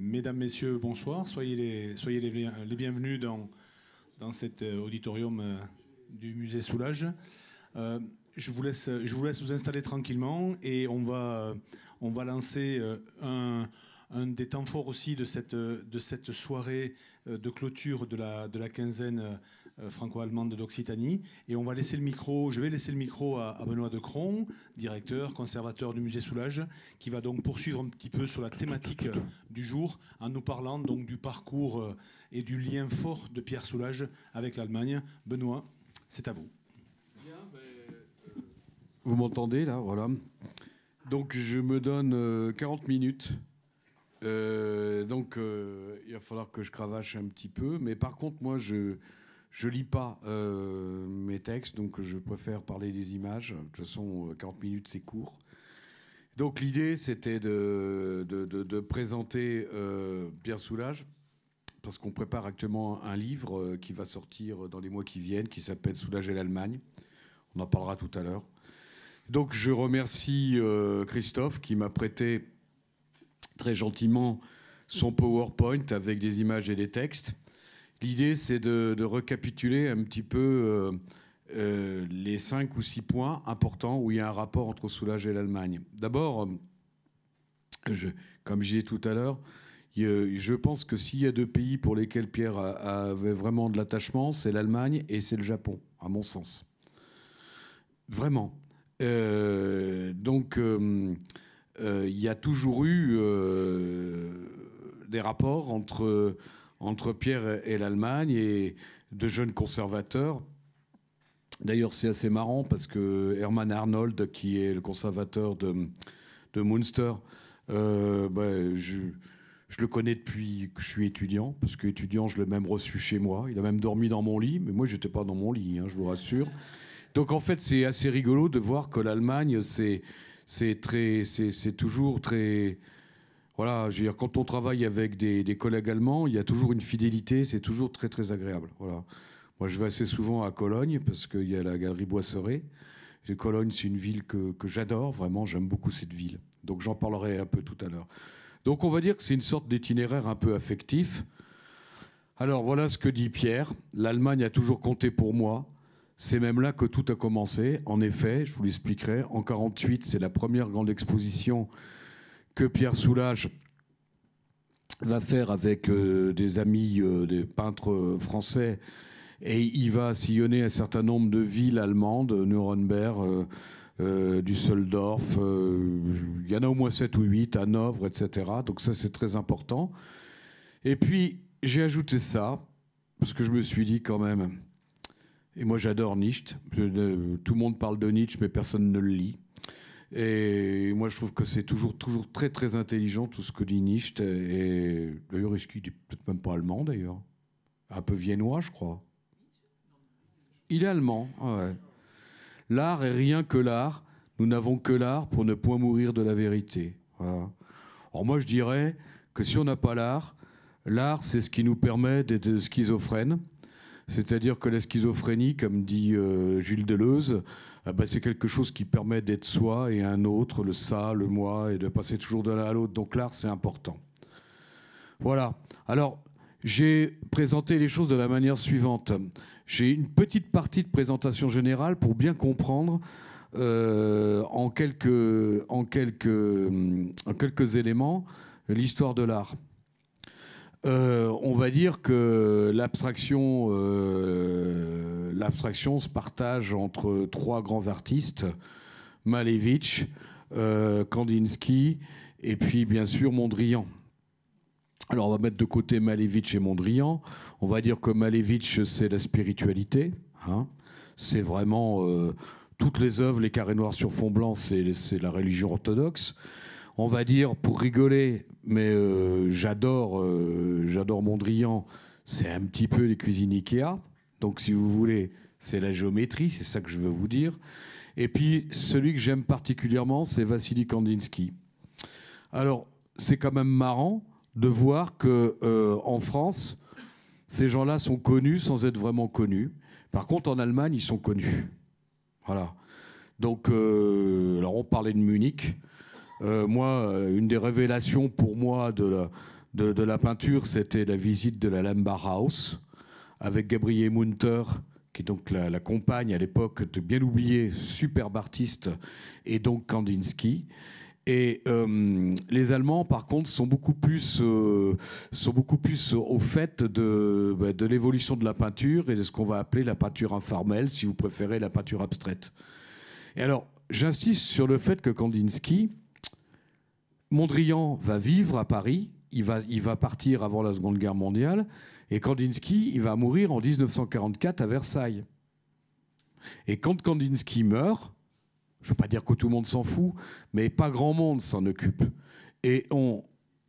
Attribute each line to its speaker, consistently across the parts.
Speaker 1: Mesdames, Messieurs, bonsoir. Soyez les bienvenus dans cet auditorium du musée Soulages. Je vous laisse vous installer tranquillement et on va lancer un des temps forts aussi de cette soirée de clôture de la quinzaine franco-allemande d'Occitanie. Et je vais laisser le micro à Benoît Decron, directeur, conservateur du musée Soulages, qui va donc poursuivre un petit peu sur la thématique du jour en nous parlant donc du parcours et du lien fort de Pierre Soulages avec l'Allemagne. Benoît, c'est à vous.
Speaker 2: Bien, vous m'entendez là, voilà. Donc je me donne 40 minutes. Il va falloir que je cravache un petit peu. Mais par contre, moi, je lis pas mes textes, donc je préfère parler des images. De toute façon, 40 minutes, c'est court. Donc l'idée, c'était de présenter Pierre Soulages, parce qu'on prépare actuellement un livre qui va sortir dans les mois qui viennent, qui s'appelle Soulages et l'Allemagne. On en parlera tout à l'heure. Donc je remercie Christophe qui m'a prêté très gentiment son PowerPoint avec des images et des textes. L'idée, c'est de récapituler un petit peu les 5 ou 6 points importants où il y a un rapport entre Soulages et l'Allemagne. D'abord, comme je disais tout à l'heure, je pense que s'il y a 2 pays pour lesquels Pierre avait vraiment de l'attachement, c'est l'Allemagne et c'est le Japon, à mon sens. Vraiment. Il y a toujours eu des rapports entre Pierre et l'Allemagne et de jeunes conservateurs. D'ailleurs, c'est assez marrant parce que Hermann Arnold, qui est le conservateur de Münster, je le connais depuis que je suis étudiant, parce qu'étudiant, je l'ai même reçu chez moi. Il a même dormi dans mon lit, mais moi, je n'étais pas dans mon lit, hein, je vous rassure. Donc, en fait, c'est assez rigolo de voir que l'Allemagne, c'est toujours très... Voilà, je veux dire, quand on travaille avec des collègues allemands, il y a toujours une fidélité, c'est toujours très, très agréable. Voilà. Moi, je vais assez souvent à Cologne, parce qu'il y a la galerie Boisseret. Et Cologne, c'est une ville que j'adore, vraiment, j'aime beaucoup cette ville. Donc, j'en parlerai un peu tout à l'heure. Donc, on va dire que c'est une sorte d'itinéraire un peu affectif. Alors, voilà ce que dit Pierre. L'Allemagne a toujours compté pour moi. C'est même là que tout a commencé. En effet, je vous l'expliquerai. En 1948, c'est la première grande exposition que Pierre Soulages va faire avec des amis, des peintres français. Et il va sillonner un certain nombre de villes allemandes, Nuremberg, Düsseldorf, il y en a au moins 7 ou 8, Hanovre, etc. Donc ça, c'est très important. Et puis, j'ai ajouté ça, parce que je me suis dit quand même... Et moi, j'adore Nietzsche. Tout le monde parle de Nietzsche, mais personne ne le lit. Et moi, je trouve que c'est toujours très, très intelligent, tout ce que dit Nietzsche. Et d'ailleurs, est-ce qu'il n'est peut-être même pas allemand, d'ailleurs? Un peu viennois, je crois. Il est allemand, ouais. L'art est rien que l'art. Nous n'avons que l'art pour ne point mourir de la vérité. Voilà. Alors moi, je dirais que si on n'a pas l'art, c'est ce qui nous permet d'être schizophrènes. C'est-à-dire que la schizophrénie, comme dit Gilles Deleuze, c'est quelque chose qui permet d'être soi et un autre, le ça, le moi, et de passer toujours de l'un à l'autre. Donc l'art, c'est important. Voilà. Alors, j'ai présenté les choses de la manière suivante. J'ai une petite partie de présentation générale pour bien comprendre en quelques éléments l'histoire de l'art. On va dire que l'abstraction se partage entre 3 grands artistes, Malevich, Kandinsky et puis bien sûr Mondrian. Alors on va mettre de côté Malevich et Mondrian. On va dire que Malevich, c'est la spiritualité. Hein. C'est vraiment toutes les œuvres, les carrés noirs sur fond blanc, c'est la religion orthodoxe. On va dire, pour rigoler, mais j'adore Mondrian, c'est un petit peu les cuisines Ikea. Donc, si vous voulez, c'est la géométrie, c'est ça que je veux vous dire. Et puis, celui que j'aime particulièrement, c'est Vassili Kandinsky. Alors, c'est quand même marrant de voir qu'en France, ces gens-là sont connus sans être vraiment connus. Par contre, en Allemagne, ils sont connus. Voilà. Donc, alors on parlait de Munich. Moi, une des révélations pour moi de de la peinture, c'était la visite de la Lambar House avec Gabriele Munter, qui est donc la compagne à l'époque de bien oublié superbe artiste, et donc Kandinsky. Et les Allemands, par contre, sont beaucoup plus au fait de l'évolution de la peinture et de ce qu'on va appeler la peinture informelle, si vous préférez, la peinture abstraite. Et alors, j'insiste sur le fait que Kandinsky, Mondrian va vivre à Paris, il va partir avant la Seconde Guerre mondiale, et Kandinsky, il va mourir en 1944 à Versailles. Et quand Kandinsky meurt, je ne veux pas dire que tout le monde s'en fout, mais pas grand monde s'en occupe. Et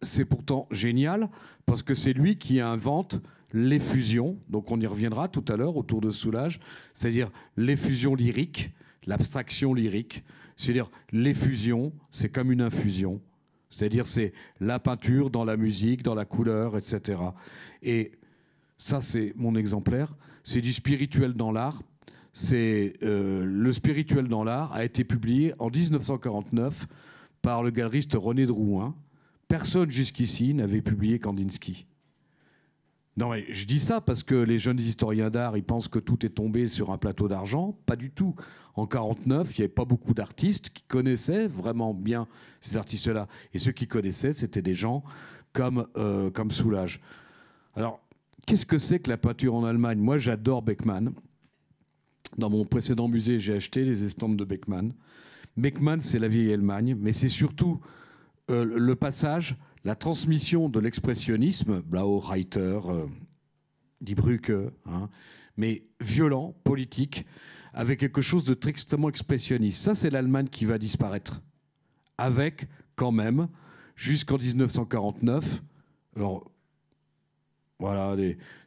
Speaker 2: c'est pourtant génial, parce que c'est lui qui invente l'effusion, donc on y reviendra tout à l'heure autour de Soulages, c'est-à-dire l'effusion lyrique, l'abstraction lyrique, c'est-à-dire l'effusion, c'est comme une infusion, c'est-à-dire c'est la peinture dans la musique, dans la couleur, etc. Et ça, c'est mon exemplaire, c'est du spirituel dans l'art. Le spirituel dans l'art a été publié en 1949 par le galeriste René Drouin. Personne jusqu'ici n'avait publié Kandinsky. Non, mais je dis ça parce que les jeunes historiens d'art, ils pensent que tout est tombé sur un plateau d'argent. Pas du tout. En 1949, il n'y avait pas beaucoup d'artistes qui connaissaient vraiment bien ces artistes-là. Et ceux qui connaissaient, c'était des gens comme Soulages. Alors, qu'est-ce que c'est que la peinture en Allemagne? Moi, j'adore Beckmann. Dans mon précédent musée, j'ai acheté les estampes de Beckmann. Beckmann, c'est la vieille Allemagne, mais c'est surtout le passage, la transmission de l'expressionnisme, Blau, Reiter, Die Brücke, hein, mais violent, politique, avec quelque chose de très extrêmement expressionniste. Ça, c'est l'Allemagne qui va disparaître. Avec, quand même, jusqu'en 1949, alors, voilà,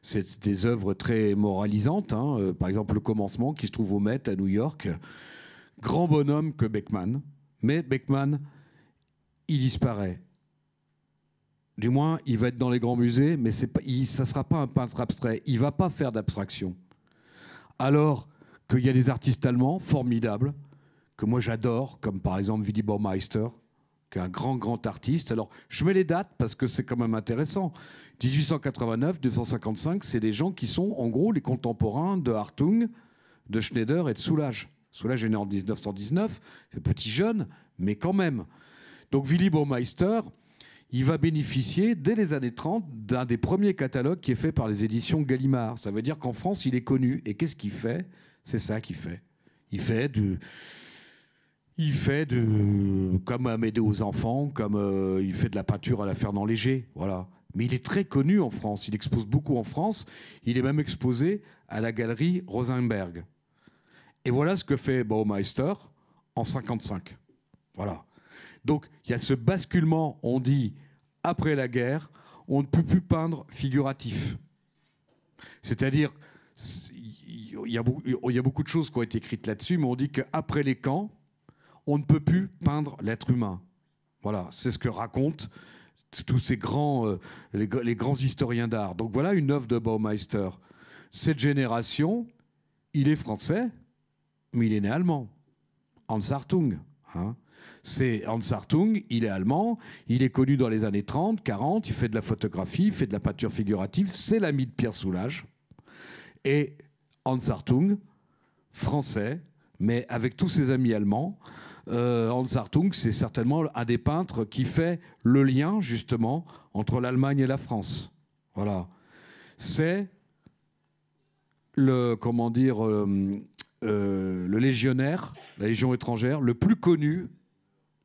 Speaker 2: c'est des œuvres très moralisantes. Hein. Par exemple, Le Commencement, qui se trouve au Met, à New York. Grand bonhomme que Beckmann. Mais Beckmann, il disparaît. Du moins, il va être dans les grands musées, mais ça ne sera pas un peintre abstrait. Il ne va pas faire d'abstraction. Alors qu'il y a des artistes allemands formidables, que moi j'adore, comme par exemple Willy Baumeister, qui est un grand artiste. Alors, je mets les dates parce que c'est quand même intéressant. 1889, 255, c'est des gens qui sont, en gros, les contemporains de Hartung, de Schneider et de Soulages. Soulages est né en 1919, c'est petit jeune, mais quand même. Donc, Willy Baumeister, il va bénéficier, dès les années 30, d'un des premiers catalogues qui est fait par les éditions Gallimard. Ça veut dire qu'en France, il est connu. Et qu'est-ce qu'il fait? C'est ça qu'il fait. Il fait comme Amédée aux enfants, comme il fait de la peinture à la Fernand Léger, voilà. Mais il est très connu en France, il expose beaucoup en France, il est même exposé à la galerie Rosenberg. Et voilà ce que fait Baumeister en 1955. Voilà. Donc il y a ce basculement, on dit, après la guerre, on ne peut plus peindre figuratif. C'est-à-dire, il y a beaucoup de choses qui ont été écrites là-dessus, mais on dit qu'après les camps, on ne peut plus peindre l'être humain. Voilà, c'est ce que racontent tous ces les grands historiens d'art. Donc voilà une œuvre de Baumeister. Cette génération, il est français, mais il est né allemand. Hans Hartung. Hein. C'est Hans Hartung, il est allemand, il est connu dans les années 30, 40, il fait de la photographie, il fait de la peinture figurative, c'est l'ami de Pierre Soulages. Et Hans Hartung, français, mais avec tous ses amis allemands, Hans Hartung, c'est certainement un des peintres qui fait le lien, justement, entre l'Allemagne et la France. Voilà. C'est le légionnaire, la Légion étrangère, le plus connu.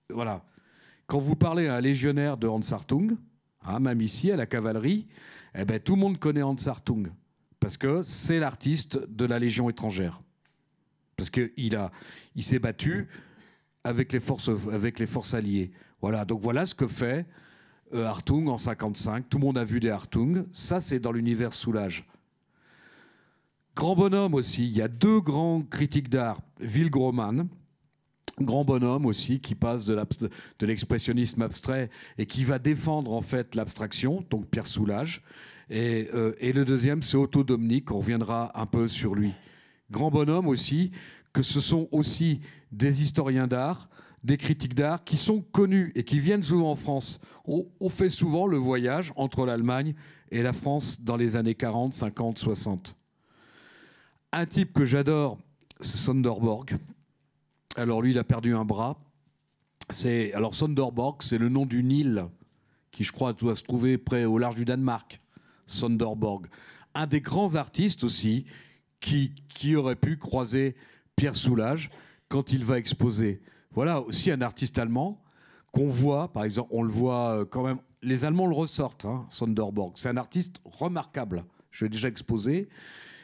Speaker 2: Voilà. Quand vous parlez à un légionnaire de Hans Hartung, hein, même ici, à la cavalerie, eh ben, tout le monde connaît Hans Hartung, parce que c'est l'artiste de la Légion étrangère. Parce qu'il s'est battu avec les forces alliées. Voilà, donc voilà ce que fait Hartung en 1955. Tout le monde a vu des Hartung. Ça, c'est dans l'univers Soulages. Grand bonhomme aussi. Il y a deux grands critiques d'art. Will Groman, grand bonhomme aussi, qui passe de l'expressionnisme abstrait et qui va défendre en fait l'abstraction, donc Pierre Soulages. Et le deuxième, c'est Otto Domnick. On reviendra un peu sur lui. Grand bonhomme aussi, que ce sont aussi des historiens d'art, des critiques d'art qui sont connus et qui viennent souvent en France. On fait souvent le voyage entre l'Allemagne et la France dans les années 40, 50, 60. Un type que j'adore, c'est Sonderborg. Alors lui, il a perdu un bras. Alors Sonderborg, c'est le nom d'une île qui, je crois, doit se trouver près au large du Danemark. Sonderborg. Un des grands artistes aussi qui aurait pu croiser Pierre Soulages quand il va exposer. Voilà aussi un artiste allemand qu'on voit, par exemple, on le voit quand même, les Allemands le ressortent, hein, Sonderborg. C'est un artiste remarquable. Je l'ai déjà exposé.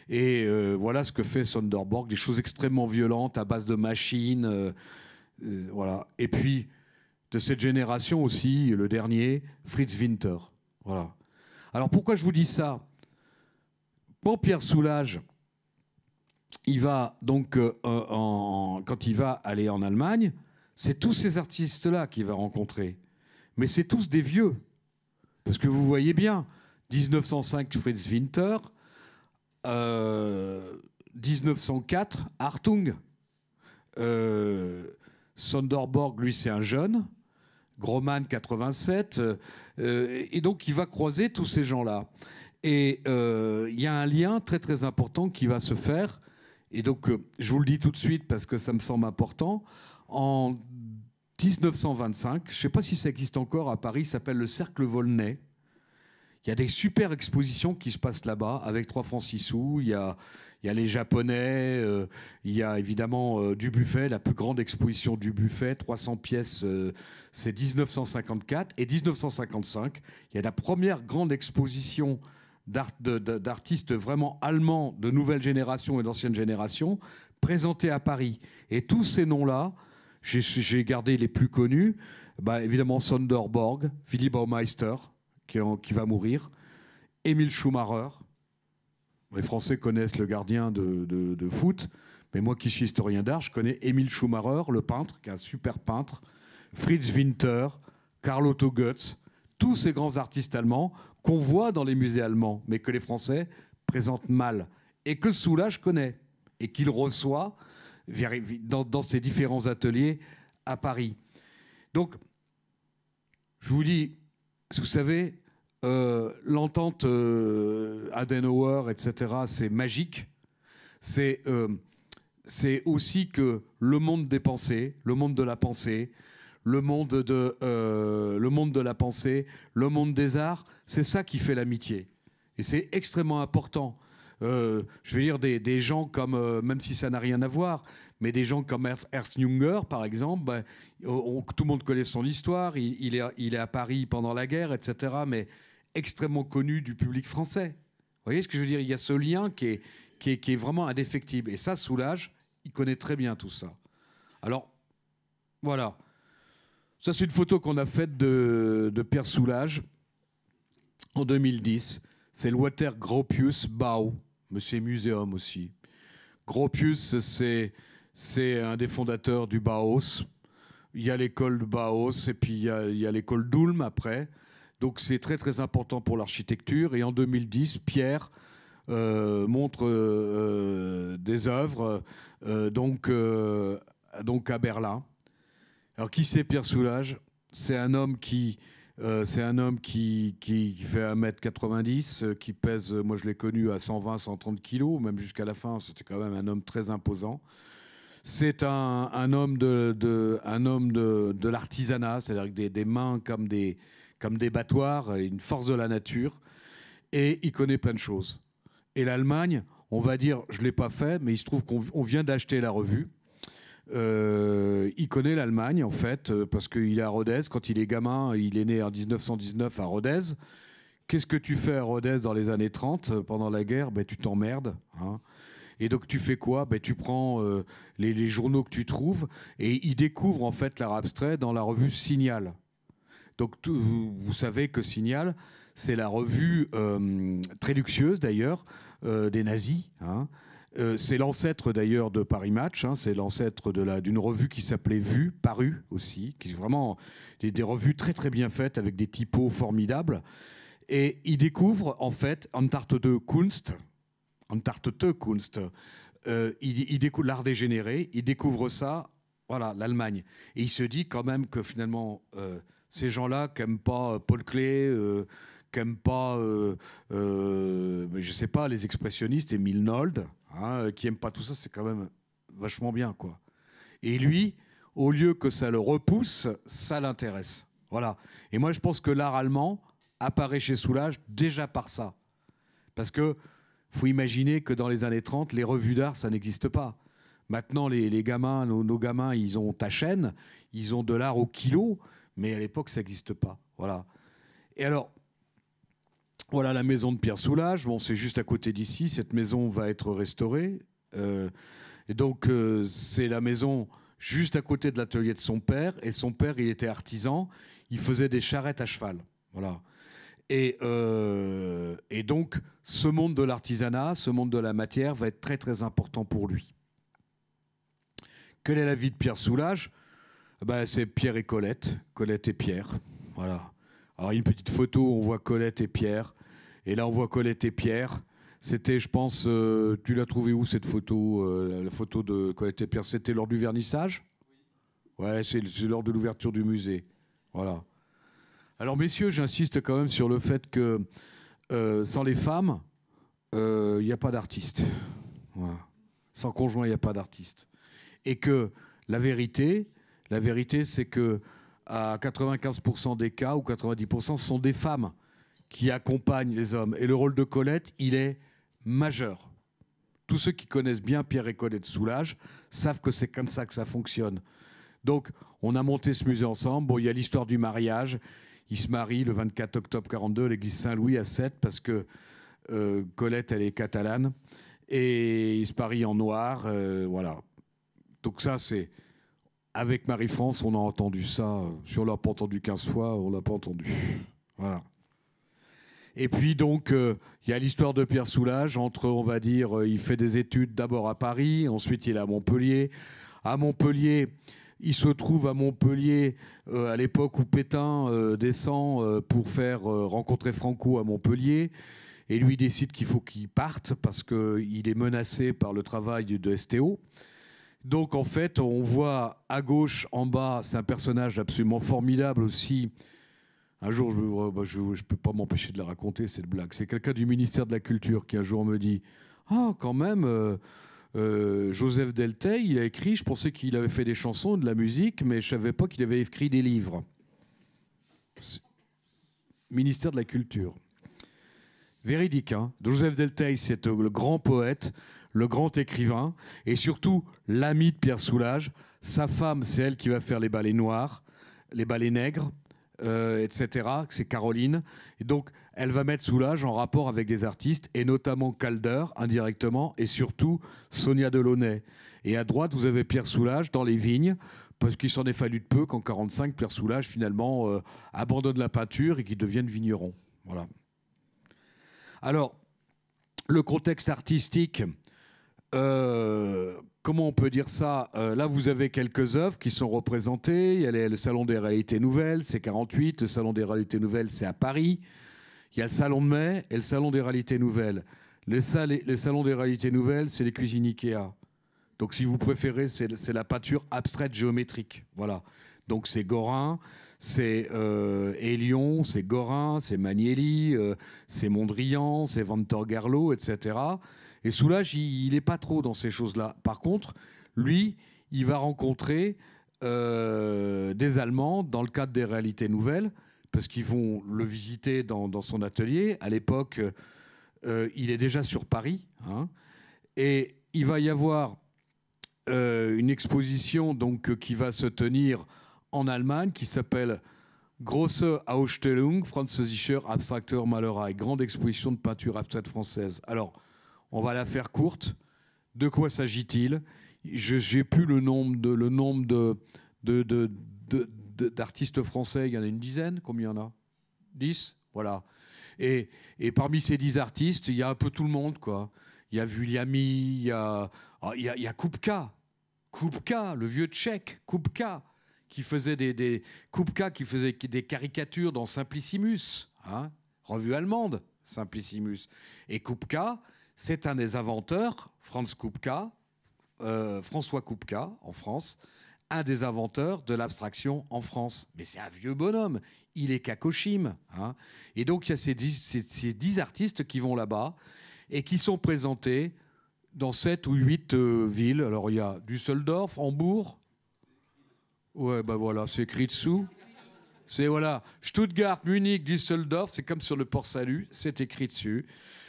Speaker 2: Et voilà ce que fait Sonderborg, des choses extrêmement violentes à base de machines. Voilà. Et puis, de cette génération aussi, le dernier, Fritz Winter. Voilà. Alors pourquoi je vous dis ça? Pour Pierre Soulages, il va donc, quand il va aller en Allemagne, c'est tous ces artistes-là qu'il va rencontrer. Mais c'est tous des vieux. Parce que vous voyez bien, 1905, Fritz Winter, 1904, Hartung. Sonderborg, lui, c'est un jeune. Groman, 87. Et donc, il va croiser tous ces gens-là. Et il y a un lien très, très important qui va se faire. Et donc, je vous le dis tout de suite parce que ça me semble important. En 1925, je ne sais pas si ça existe encore à Paris, ça s'appelle le Cercle Volney. Il y a des super expositions qui se passent là-bas avec 3 francs 6 sous. Il y a les Japonais, il y a évidemment Dubuffet, la plus grande exposition du Dubuffet, 300 pièces, c'est 1954. Et 1955, il y a la première grande exposition d'artistes vraiment allemands de nouvelle génération et d'ancienne génération présentée à Paris. Et tous ces noms-là, j'ai gardé les plus connus, évidemment Sonderborg, Willy Baumeister, qui va mourir, Emil Schumacher. Les Français connaissent le gardien de foot, mais moi qui suis historien d'art, je connais Emil Schumacher, le peintre, qui est un super peintre, Fritz Winter, Karl Otto Goetz, tous ces grands artistes allemands qu'on voit dans les musées allemands, mais que les Français présentent mal, et que Soulages connaît, et qu'il reçoit dans ses différents ateliers à Paris. Donc, je vous dis, vous savez, l'entente Adenauer, etc., c'est magique. C'est aussi que le monde des pensées, le monde de la pensée, le monde de la pensée, le monde des arts, c'est ça qui fait l'amitié. Et c'est extrêmement important. Je veux dire, des gens comme, même si ça n'a rien à voir, mais des gens comme Ernst Jünger, par exemple, tout le monde connaît son histoire, il est à Paris pendant la guerre, etc., mais extrêmement connu du public français. Vous voyez ce que je veux dire? Il y a ce lien qui est vraiment indéfectible. Et ça, Soulages, il connaît très bien tout ça. Alors, voilà. Ça, c'est une photo qu'on a faite de Pierre Soulages en 2010. C'est le Walter Gropius Bau, mais c'est muséum aussi. Gropius, c'est un des fondateurs du Bauhaus. Il y a l'école de Bauhaus et puis il y a l'école d'Ulm après. Donc c'est très très important pour l'architecture. Et en 2010, Pierre montre des œuvres donc à Berlin. Alors qui c'est Pierre Soulages? C'est un homme qui fait 1m90, qui pèse, moi je l'ai connu à 120, 130 kilos, même jusqu'à la fin, c'était quand même un homme très imposant. C'est un homme de l'artisanat, c'est-à-dire avec des mains comme des battoirs, une force de la nature, et il connaît plein de choses. Et l'Allemagne, on va dire, je ne l'ai pas fait, mais il se trouve qu'on vient d'acheter la revue. Il connaît l'Allemagne, en fait, parce qu'il est à Rodez. Quand il est gamin, il est né en 1919 à Rodez. Qu'est-ce que tu fais à Rodez dans les années 30, pendant la guerre? Tu t'emmerdes. Hein. Et donc, tu fais quoi? Tu prends les journaux que tu trouves, et il découvre, en fait, l'art abstrait dans la revue Signal. Donc, vous savez que Signal, c'est la revue très luxueuse, d'ailleurs, des nazis, hein. C'est l'ancêtre d'ailleurs de Paris Match, hein, c'est l'ancêtre d'une revue qui s'appelait Vue, Paru aussi, qui est vraiment des revues très très bien faites avec des typos formidables. Et il découvre en fait Entartete Kunst, il découvre l'art dégénéré, il découvre ça Voilà, l'Allemagne. Et il se dit quand même que finalement, ces gens-là qui n'aiment pas Paul Klee, qui n'aiment pas, je ne sais pas, les expressionnistes et Milnold, hein, qui n'aiment pas tout ça, c'est quand même vachement bien, quoi. Et lui, au lieu que ça le repousse, ça l'intéresse. Voilà. Et moi, je pense que l'art allemand apparaît chez Soulages déjà par ça. Parce que faut imaginer que dans les années 30, les revues d'art, ça n'existe pas. Maintenant, les gamins, nos gamins, ils ont ta chaîne, ils ont de l'art au kilo, mais à l'époque, ça n'existe pas. Voilà. Et alors, voilà la maison de Pierre Soulages. Bon, c'est juste à côté d'ici. Cette maison va être restaurée. Et donc, c'est la maison juste à côté de l'atelier de son père. Et son père, il était artisan. Il faisait des charrettes à cheval. Voilà. Et donc, ce monde de l'artisanat, ce monde de la matière va être très, très important pour lui. Quelle est la vie de Pierre Soulages? Ben, c'est Pierre et Colette. Colette et Pierre. Voilà. Alors, une petite photo où on voit Colette et Pierre. Et là, on voit Colette et Pierre. C'était, je pense, tu l'as trouvée où cette photo, la photo de Colette et Pierre? C'était lors du vernissage? Ouais, c'est lors de l'ouverture du musée. Voilà. Alors, messieurs, j'insiste quand même sur le fait que sans les femmes, il n'y a pas d'artiste. Voilà. Sans conjoint, il n'y a pas d'artiste. Et que la vérité, c'est que à 95% des cas, ou 90%, ce sont des femmes qui accompagnent les hommes. Et le rôle de Colette, il est majeur. Tous ceux qui connaissent bien Pierre et Colette Soulages savent que c'est comme ça que ça fonctionne. Donc, on a monté ce musée ensemble. Bon, il y a l'histoire du mariage. Ils se marient le 24 octobre 42 à l'église Saint-Louis à Sète parce que Colette, elle est catalane. Et ils se marient en noir. Voilà. Donc ça, c'est... Avec Marie-France, on a entendu ça. Si on ne l'a pas entendu 15 fois, on ne l'a pas entendu. Voilà. Et puis donc, il y a l'histoire de Pierre Soulages. Entre, on va dire, il fait des études d'abord à Paris, ensuite il est à Montpellier. À Montpellier, il se trouve à Montpellier à l'époque où Pétain descend pour faire rencontrer Franco à Montpellier. Et lui décide qu'il faut qu'il parte parce qu'il est menacé par le travail de STO. Donc en fait, on voit à gauche, en bas, c'est un personnage absolument formidable aussi. Un jour, je ne peux pas m'empêcher de la raconter, cette blague. C'est quelqu'un du ministère de la Culture qui un jour me dit « Ah, quand même, Joseph Delteil, il a écrit, je pensais qu'il avait fait des chansons, de la musique, mais je ne savais pas qu'il avait écrit des livres. » Ministère de la Culture. Véridique, hein. Joseph Delteil, c'est le grand poète, le grand écrivain, et surtout l'ami de Pierre Soulages. Sa femme, c'est elle qui va faire les ballets noirs, les ballets nègres, etc. C'est Caroline. Et donc, elle va mettre Soulages en rapport avec des artistes, et notamment Calder, indirectement, et surtout Sonia Delaunay. Et à droite, vous avez Pierre Soulages dans Les Vignes, parce qu'il s'en est fallu de peu qu'en 1945, Pierre Soulages, finalement, abandonne la peinture et qu'il devienne vigneron. Voilà. Alors, le contexte artistique, comment on peut dire ça? Là, vous avez quelques œuvres qui sont représentées. Il y a le Salon des Réalités Nouvelles, c'est 48. Le Salon des Réalités Nouvelles, c'est à Paris. Il y a le Salon de Mai et le Salon des Réalités Nouvelles. Les Salons des Réalités Nouvelles, c'est les cuisines Ikea. Donc, si vous préférez, c'est la peinture abstraite géométrique. Voilà. Donc, c'est Gorin, c'est Hélion, c'est Gorin, c'est Magnelli, c'est Mondrian, c'est Van Torgerlo, etc. Et Soulages, il n'est pas trop dans ces choses-là. Par contre, lui, il va rencontrer des Allemands dans le cadre des Réalités Nouvelles, parce qu'ils vont le visiter dans son atelier. À l'époque, il est déjà sur Paris. Hein, et il va y avoir une exposition donc, qui va se tenir en Allemagne, qui s'appelle Grosse Ausstellung Französischer Abstrakter Malerei, grande exposition de peinture abstraite française. Alors, on va la faire courte. De quoi s'agit-il? Je n'ai plus le nombre d'artistes français. Il y en a une dizaine. Combien il y en a? 10. Voilà. Et parmi ces 10 artistes, il y a un peu tout le monde, quoi. Il y a Vuliami, il y a Kupka. Kupka, le vieux tchèque, Kupka, qui faisait des caricatures dans Simplicissimus, hein, revue allemande, Simplicissimus. Et Kupka, c'est un des inventeurs, Franz Kupka, François Kupka, en France, un des inventeurs de l'abstraction en France. Mais c'est un vieux bonhomme. Il est Kakoshim. Hein. Et donc, il y a ces 10 artistes qui vont là-bas et qui sont présentés dans 7 ou 8 villes. Alors, il y a Düsseldorf, Hambourg. Ouais, ben voilà, c'est écrit dessous. C'est voilà, Stuttgart, Munich, Düsseldorf. C'est comme sur le Port-Salut, c'est écrit dessus.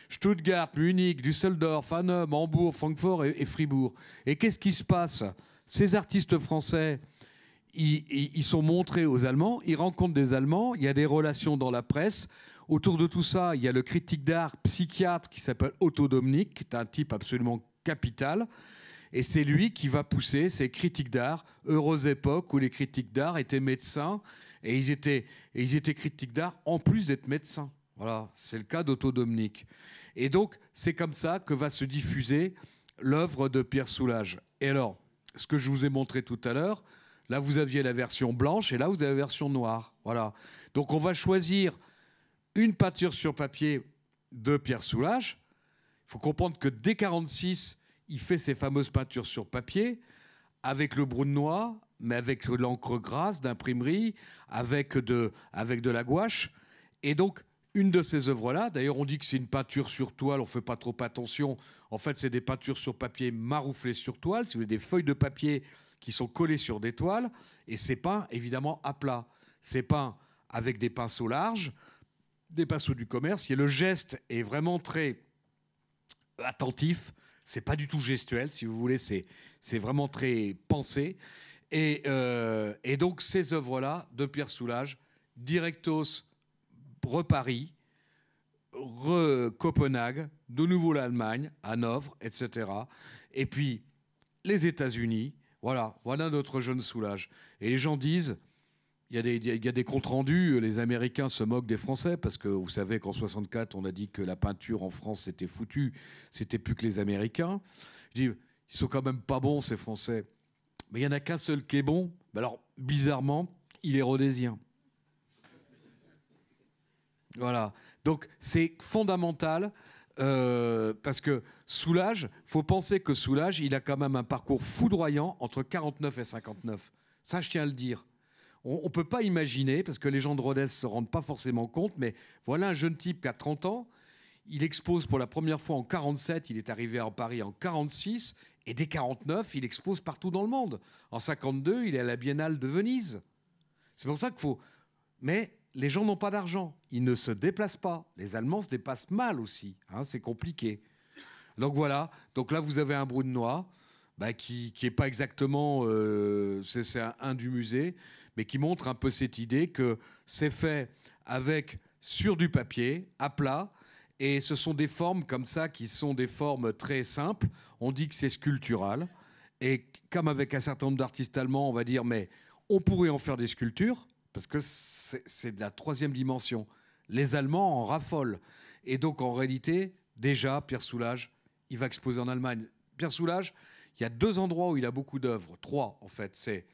Speaker 2: Stuttgart, Munich, Düsseldorf, Hanovre, Hambourg, Francfort et Fribourg. Et qu'est-ce qui se passe? Ces artistes français, ils sont montrés aux Allemands, ils rencontrent des Allemands, il y a des relations dans la presse. Autour de tout ça, il y a le critique d'art psychiatre qui s'appelle Otto Domnick, qui est un type absolument capital. Et c'est lui qui va pousser ces critiques d'art, heureuse époque où les critiques d'art étaient médecins et ils étaient critiques d'art en plus d'être médecins. Voilà, c'est le cas d'Otto Domnick. Et donc, c'est comme ça que va se diffuser l'œuvre de Pierre Soulages. Et alors, ce que je vous ai montré tout à l'heure, là, vous aviez la version blanche et là, vous avez la version noire. Voilà. Donc, on va choisir une peinture sur papier de Pierre Soulages. Il faut comprendre que dès 1946, il fait ses fameuses peintures sur papier avec le Brunois, mais avec de l'encre grasse d'imprimerie, avec de la gouache. Et donc, une de ces œuvres-là, d'ailleurs, on dit que c'est une peinture sur toile, on ne fait pas trop attention. En fait, c'est des peintures sur papier marouflées sur toile, c'est des feuilles de papier qui sont collées sur des toiles, et c'est peint évidemment à plat. C'est peint avec des pinceaux larges, des pinceaux du commerce, et le geste est vraiment très attentif. C'est pas du tout gestuel, si vous voulez, c'est vraiment très pensé. Et donc, ces œuvres-là de Pierre Soulages, directos re-Paris, re-Copenhague, de nouveau l'Allemagne, Hanovre, etc. Et puis, les États-Unis, voilà notre jeune Soulages. Et les gens disent, il y a des comptes rendus, les Américains se moquent des Français, parce que vous savez qu'en 64, on a dit que la peinture en France, c'était foutu, c'était plus que les Américains. Je dis, ils sont quand même pas bons, ces Français. Mais il n'y en a qu'un seul qui est bon. Alors, bizarrement, il est rhodésien. Voilà. Donc, c'est fondamental, parce que Soulages, il faut penser que Soulages, il a quand même un parcours foudroyant entre 49 et 59. Ça, je tiens à le dire. On ne peut pas imaginer, parce que les gens de Rodez ne se rendent pas forcément compte, mais voilà un jeune type qui a 30 ans, il expose pour la première fois en 47, il est arrivé à Paris en 46, et dès 49, il expose partout dans le monde. En 52, il est à la Biennale de Venise. C'est pour ça qu'il faut... Mais les gens n'ont pas d'argent, ils ne se déplacent pas. Les Allemands se déplacent mal aussi, hein, c'est compliqué. Donc voilà, donc là vous avez un Brunois, qui n'est pas exactement... c'est un du musée, mais qui montre un peu cette idée que c'est fait sur du papier, à plat, et ce sont des formes comme ça qui sont des formes très simples. On dit que c'est sculptural, et comme avec un certain nombre d'artistes allemands, on va dire, mais on pourrait en faire des sculptures, parce que c'est de la 3e dimension. Les Allemands en raffolent. Et donc, en réalité, déjà, Pierre Soulages, il va exposer en Allemagne. Pierre Soulages, il y a 2 endroits où il a beaucoup d'œuvres. 3, en fait. C'est,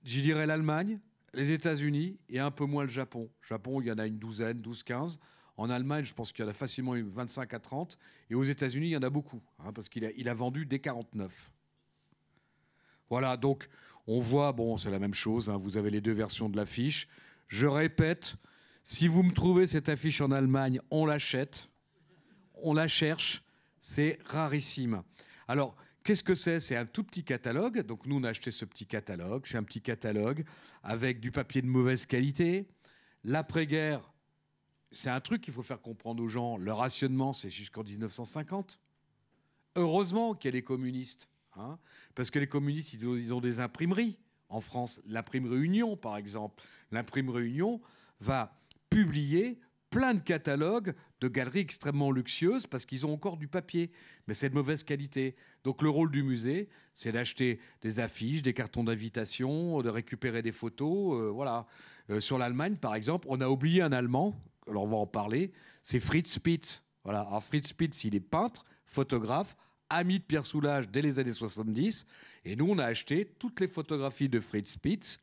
Speaker 2: je dirais, l'Allemagne, les États-Unis et un peu moins le Japon. Japon, il y en a une douzaine, 12-15. En Allemagne, je pense qu'il y en a facilement 25 à 30. Et aux États-Unis, il y en a beaucoup, hein, parce qu'il a vendu dès 49. Voilà, donc on voit, bon, c'est la même chose, hein, vous avez les 2 versions de l'affiche. Je répète, si vous me trouvez cette affiche en Allemagne, on l'achète, on la cherche, c'est rarissime. Alors, qu'est-ce que c'est? C'est un tout petit catalogue. Donc nous, on a acheté ce petit catalogue. C'est un petit catalogue avec du papier de mauvaise qualité. L'après-guerre, c'est un truc qu'il faut faire comprendre aux gens. Le rationnement, c'est jusqu'en 1950. Heureusement qu'il y a les communistes. Hein, parce que les communistes, ils ont des imprimeries en France. L'imprimerie Union, par exemple. L'imprimerie Union va publier plein de catalogues de galeries extrêmement luxueuses parce qu'ils ont encore du papier, mais c'est de mauvaise qualité. Donc le rôle du musée, c'est d'acheter des affiches, des cartons d'invitation, de récupérer des photos. Voilà. Sur l'Allemagne, par exemple, on a oublié un Allemand, alors on va en parler, c'est Fritz Spitz. Voilà. Alors Fritz Spitz, il est peintre, photographe, ami de Pierre Soulages dès les années 70. Et nous, on a acheté toutes les photographies de Fritz Spitz.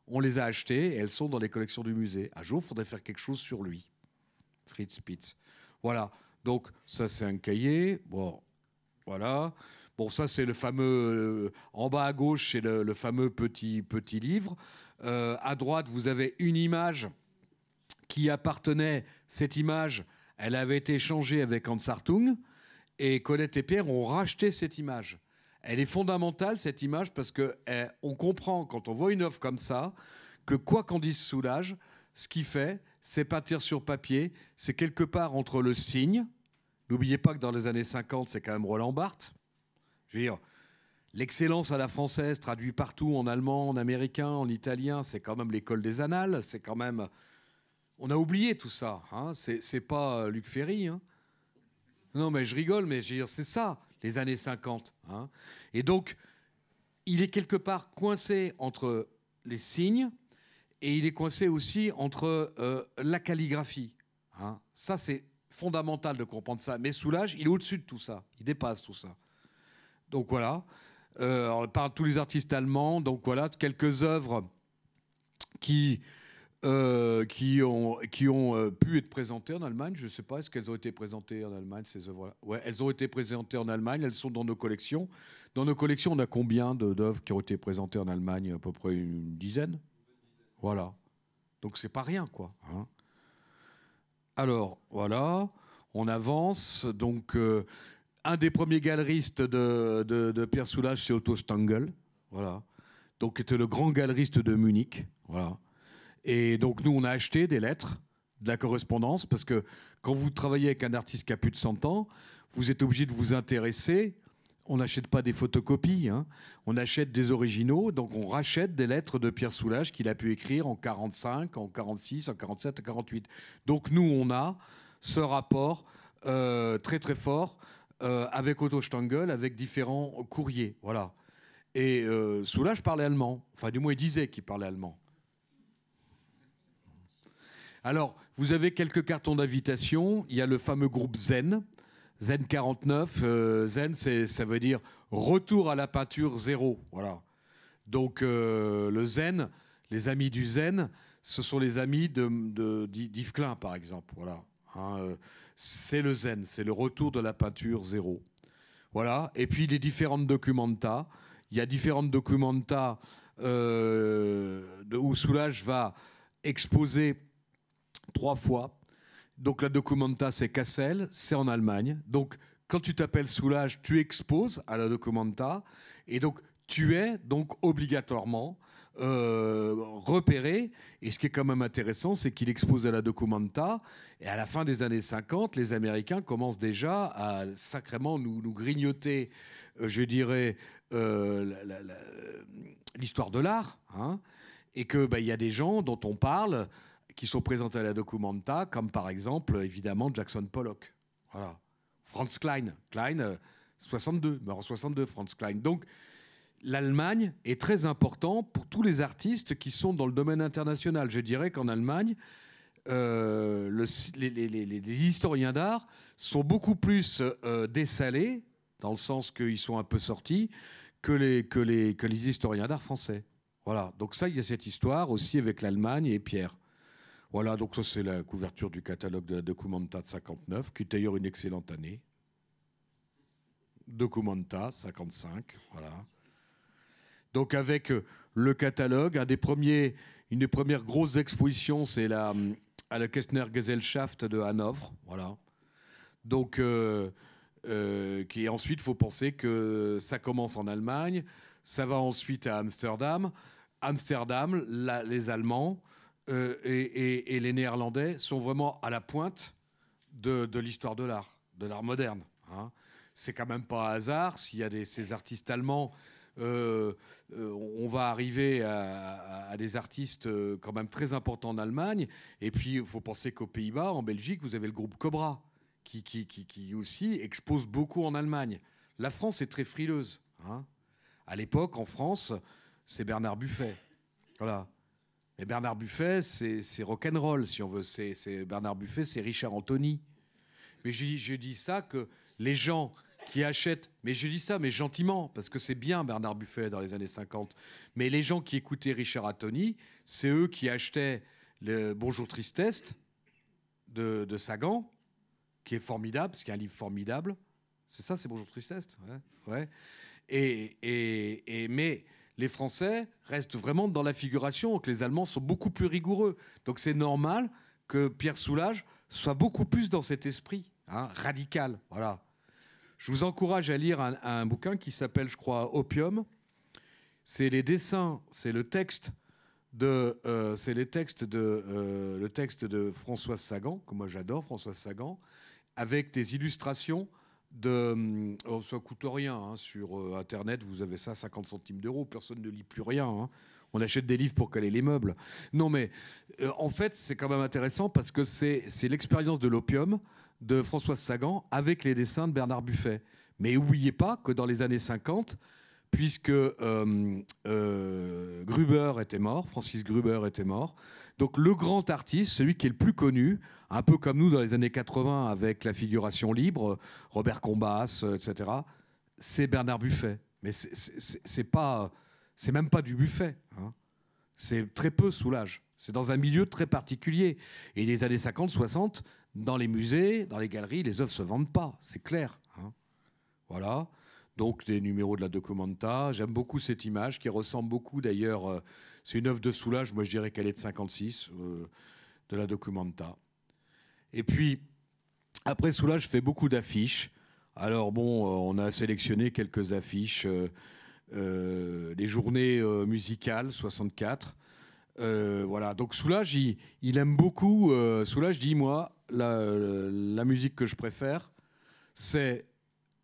Speaker 2: On les a achetées et elles sont dans les collections du musée. Un jour, il faudrait faire quelque chose sur lui. Fritz Spitz. Voilà. Donc, ça, c'est un cahier. Bon, voilà. Bon, ça, c'est le fameux... en bas à gauche, c'est le fameux petit livre. À droite, vous avez une image qui appartenait... Cette image, elle avait été échangée avec Hans Hartung. Et Colette et Pierre ont racheté cette image. Elle est fondamentale, cette image, parce qu'on comprend, quand on voit une œuvre comme ça, que quoi qu'en dise Soulages, ce qu'il fait, c'est partir sur papier, c'est quelque part entre le signe. N'oubliez pas que dans les années 50, c'est quand même Roland Barthes. Je veux dire, l'excellence à la française, traduit partout en allemand, en américain, en italien, c'est quand même l'école des annales. C'est quand même... On a oublié tout ça. Hein. C'est pas Luc Ferry. Hein. Non, mais je rigole, mais je veux dire, c'est ça, les années 50. Hein. Et donc, il est quelque part coincé entre les signes et il est coincé aussi entre la calligraphie. Hein. Ça, c'est fondamental de comprendre ça. Mais Soulages, il est au-dessus de tout ça. Il dépasse tout ça. Donc voilà. On parle de tous les artistes allemands. Donc voilà, quelques œuvres qui ont pu être présentées en Allemagne. Je ne sais pas, est-ce qu'elles ont été présentées en Allemagne, ces œuvres-là? Ouais, elles ont été présentées en Allemagne, elles sont dans nos collections. Dans nos collections, on a combien d'œuvres qui ont été présentées en Allemagne? À peu près une dizaine. Voilà. Donc c'est pas rien, quoi. Hein. Alors, voilà, on avance. Donc, un des premiers galeristes de Pierre Soulages, c'est Otto Stangl. Voilà. Donc, était le grand galeriste de Munich. Voilà. Et donc, nous, on a acheté des lettres, de la correspondance, parce que quand vous travaillez avec un artiste qui a plus de 100 ans, vous êtes obligé de vous intéresser. On n'achète pas des photocopies, hein. On achète des originaux. Donc, on rachète des lettres de Pierre Soulages qu'il a pu écrire en 45, en 46, en 47, en 48. Donc, nous, on a ce rapport très, très fort avec Otto Stangl, avec différents courriers. Voilà. Et Soulages parlait allemand. Enfin, du moins, il disait qu'il parlait allemand. Alors, vous avez quelques cartons d'invitation. Il y a le fameux groupe Zen, Zen 49. Zen, ça veut dire retour à la peinture zéro. Voilà. Donc, le Zen, les amis du Zen, ce sont les amis d'Yves Klein, par exemple. Voilà. Hein, c'est le Zen, c'est le retour de la peinture zéro. Voilà. Et puis, les différentes documenta. Il y a différentes documenta où Soulages va exposer 3 fois. Donc la documenta, c'est Kassel, c'est en Allemagne. Donc quand tu t'appelles Soulages, tu exposes à la documenta. Et donc tu es donc obligatoirement repéré. Et ce qui est quand même intéressant, c'est qu'il expose à la documenta. Et à la fin des années 50, les Américains commencent déjà à sacrément nous grignoter, je dirais, l'histoire de l'art. Hein, et qu'il y a des gens dont on parle qui sont présentés à la documenta, comme par exemple, évidemment, Jackson Pollock. Voilà. Franz Klein. Klein, 62, mort en 62, Franz Klein. Donc, l'Allemagne est très important pour tous les artistes qui sont dans le domaine international. Je dirais qu'en Allemagne, les historiens d'art sont beaucoup plus dessalés, dans le sens qu'ils sont un peu sortis, que les historiens d'art français. Voilà. Donc ça, il y a cette histoire aussi avec l'Allemagne et Pierre. Voilà, donc ça c'est la couverture du catalogue de la Documenta de 59, qui est d'ailleurs une excellente année. Documenta 55, voilà. Donc avec le catalogue, une des premières grosses expositions, c'est à la Kestner Gesellschaft de Hanovre, voilà. Donc, qui ensuite, il faut penser que ça commence en Allemagne, ça va ensuite à Amsterdam. Amsterdam, les Allemands et les Néerlandais sont vraiment à la pointe de l'histoire de l'art moderne. Hein. C'est quand même pas un hasard s'il y a ces artistes allemands. On va arriver à des artistes quand même très importants en Allemagne. Et puis, il faut penser qu'aux Pays-Bas, en Belgique, vous avez le groupe Cobra qui aussi expose beaucoup en Allemagne. La France est très frileuse. Hein. À l'époque, en France, c'est Bernard Buffet. Voilà. Et Bernard Buffet, c'est rock'n'roll, si on veut. Bernard Buffet, c'est Richard Anthony. Mais je dis ça que les gens qui achètent... Mais je dis ça, mais gentiment, parce que c'est bien Bernard Buffet dans les années 50. Mais les gens qui écoutaient Richard Anthony, c'est eux qui achetaient le Bonjour Tristesse de Sagan, qui est formidable, parce qu'il y a un livre formidable. C'est ça, c'est Bonjour Tristesse. Ouais. Ouais. Mais les Français restent vraiment dans la figuration, que les Allemands sont beaucoup plus rigoureux. Donc c'est normal que Pierre Soulages soit beaucoup plus dans cet esprit radical. Voilà. Je vous encourage à lire un bouquin qui s'appelle, je crois, Opium. C'est les dessins, c'est le texte de, le texte de Françoise Sagan, que moi j'adore, Françoise Sagan, avec des illustrations de. Ça coûte rien sur Internet, vous avez ça 50 centimes d'euros, personne ne lit plus rien. On achète des livres pour caler les meubles. Non, mais en fait, c'est quand même intéressant parce que c'est l'expérience de l'opium de Françoise Sagan avec les dessins de Bernard Buffet. Mais n'oubliez pas que dans les années 50, puisque Gruber était mort, Francis Gruber était mort, donc le grand artiste, celui qui est le plus connu, un peu comme nous dans les années 80 avec la figuration libre, Robert Combas, etc., c'est Bernard Buffet. Mais c'est même pas du Buffet. C'est très peu Soulages. C'est dans un milieu très particulier. Et les années 50, 60, dans les musées, dans les galeries, les œuvres se vendent pas, c'est clair. Voilà. Donc des numéros de la Documenta. J'aime beaucoup cette image qui ressemble beaucoup d'ailleurs. C'est une œuvre de Soulages, moi je dirais qu'elle est de 56, de la Documenta. Et puis, après Soulages fait beaucoup d'affiches. Alors bon, on a sélectionné quelques affiches. Les journées musicales, 64. Voilà. Donc Soulages, il aime beaucoup. Soulages dit, moi, la musique que je préfère, c'est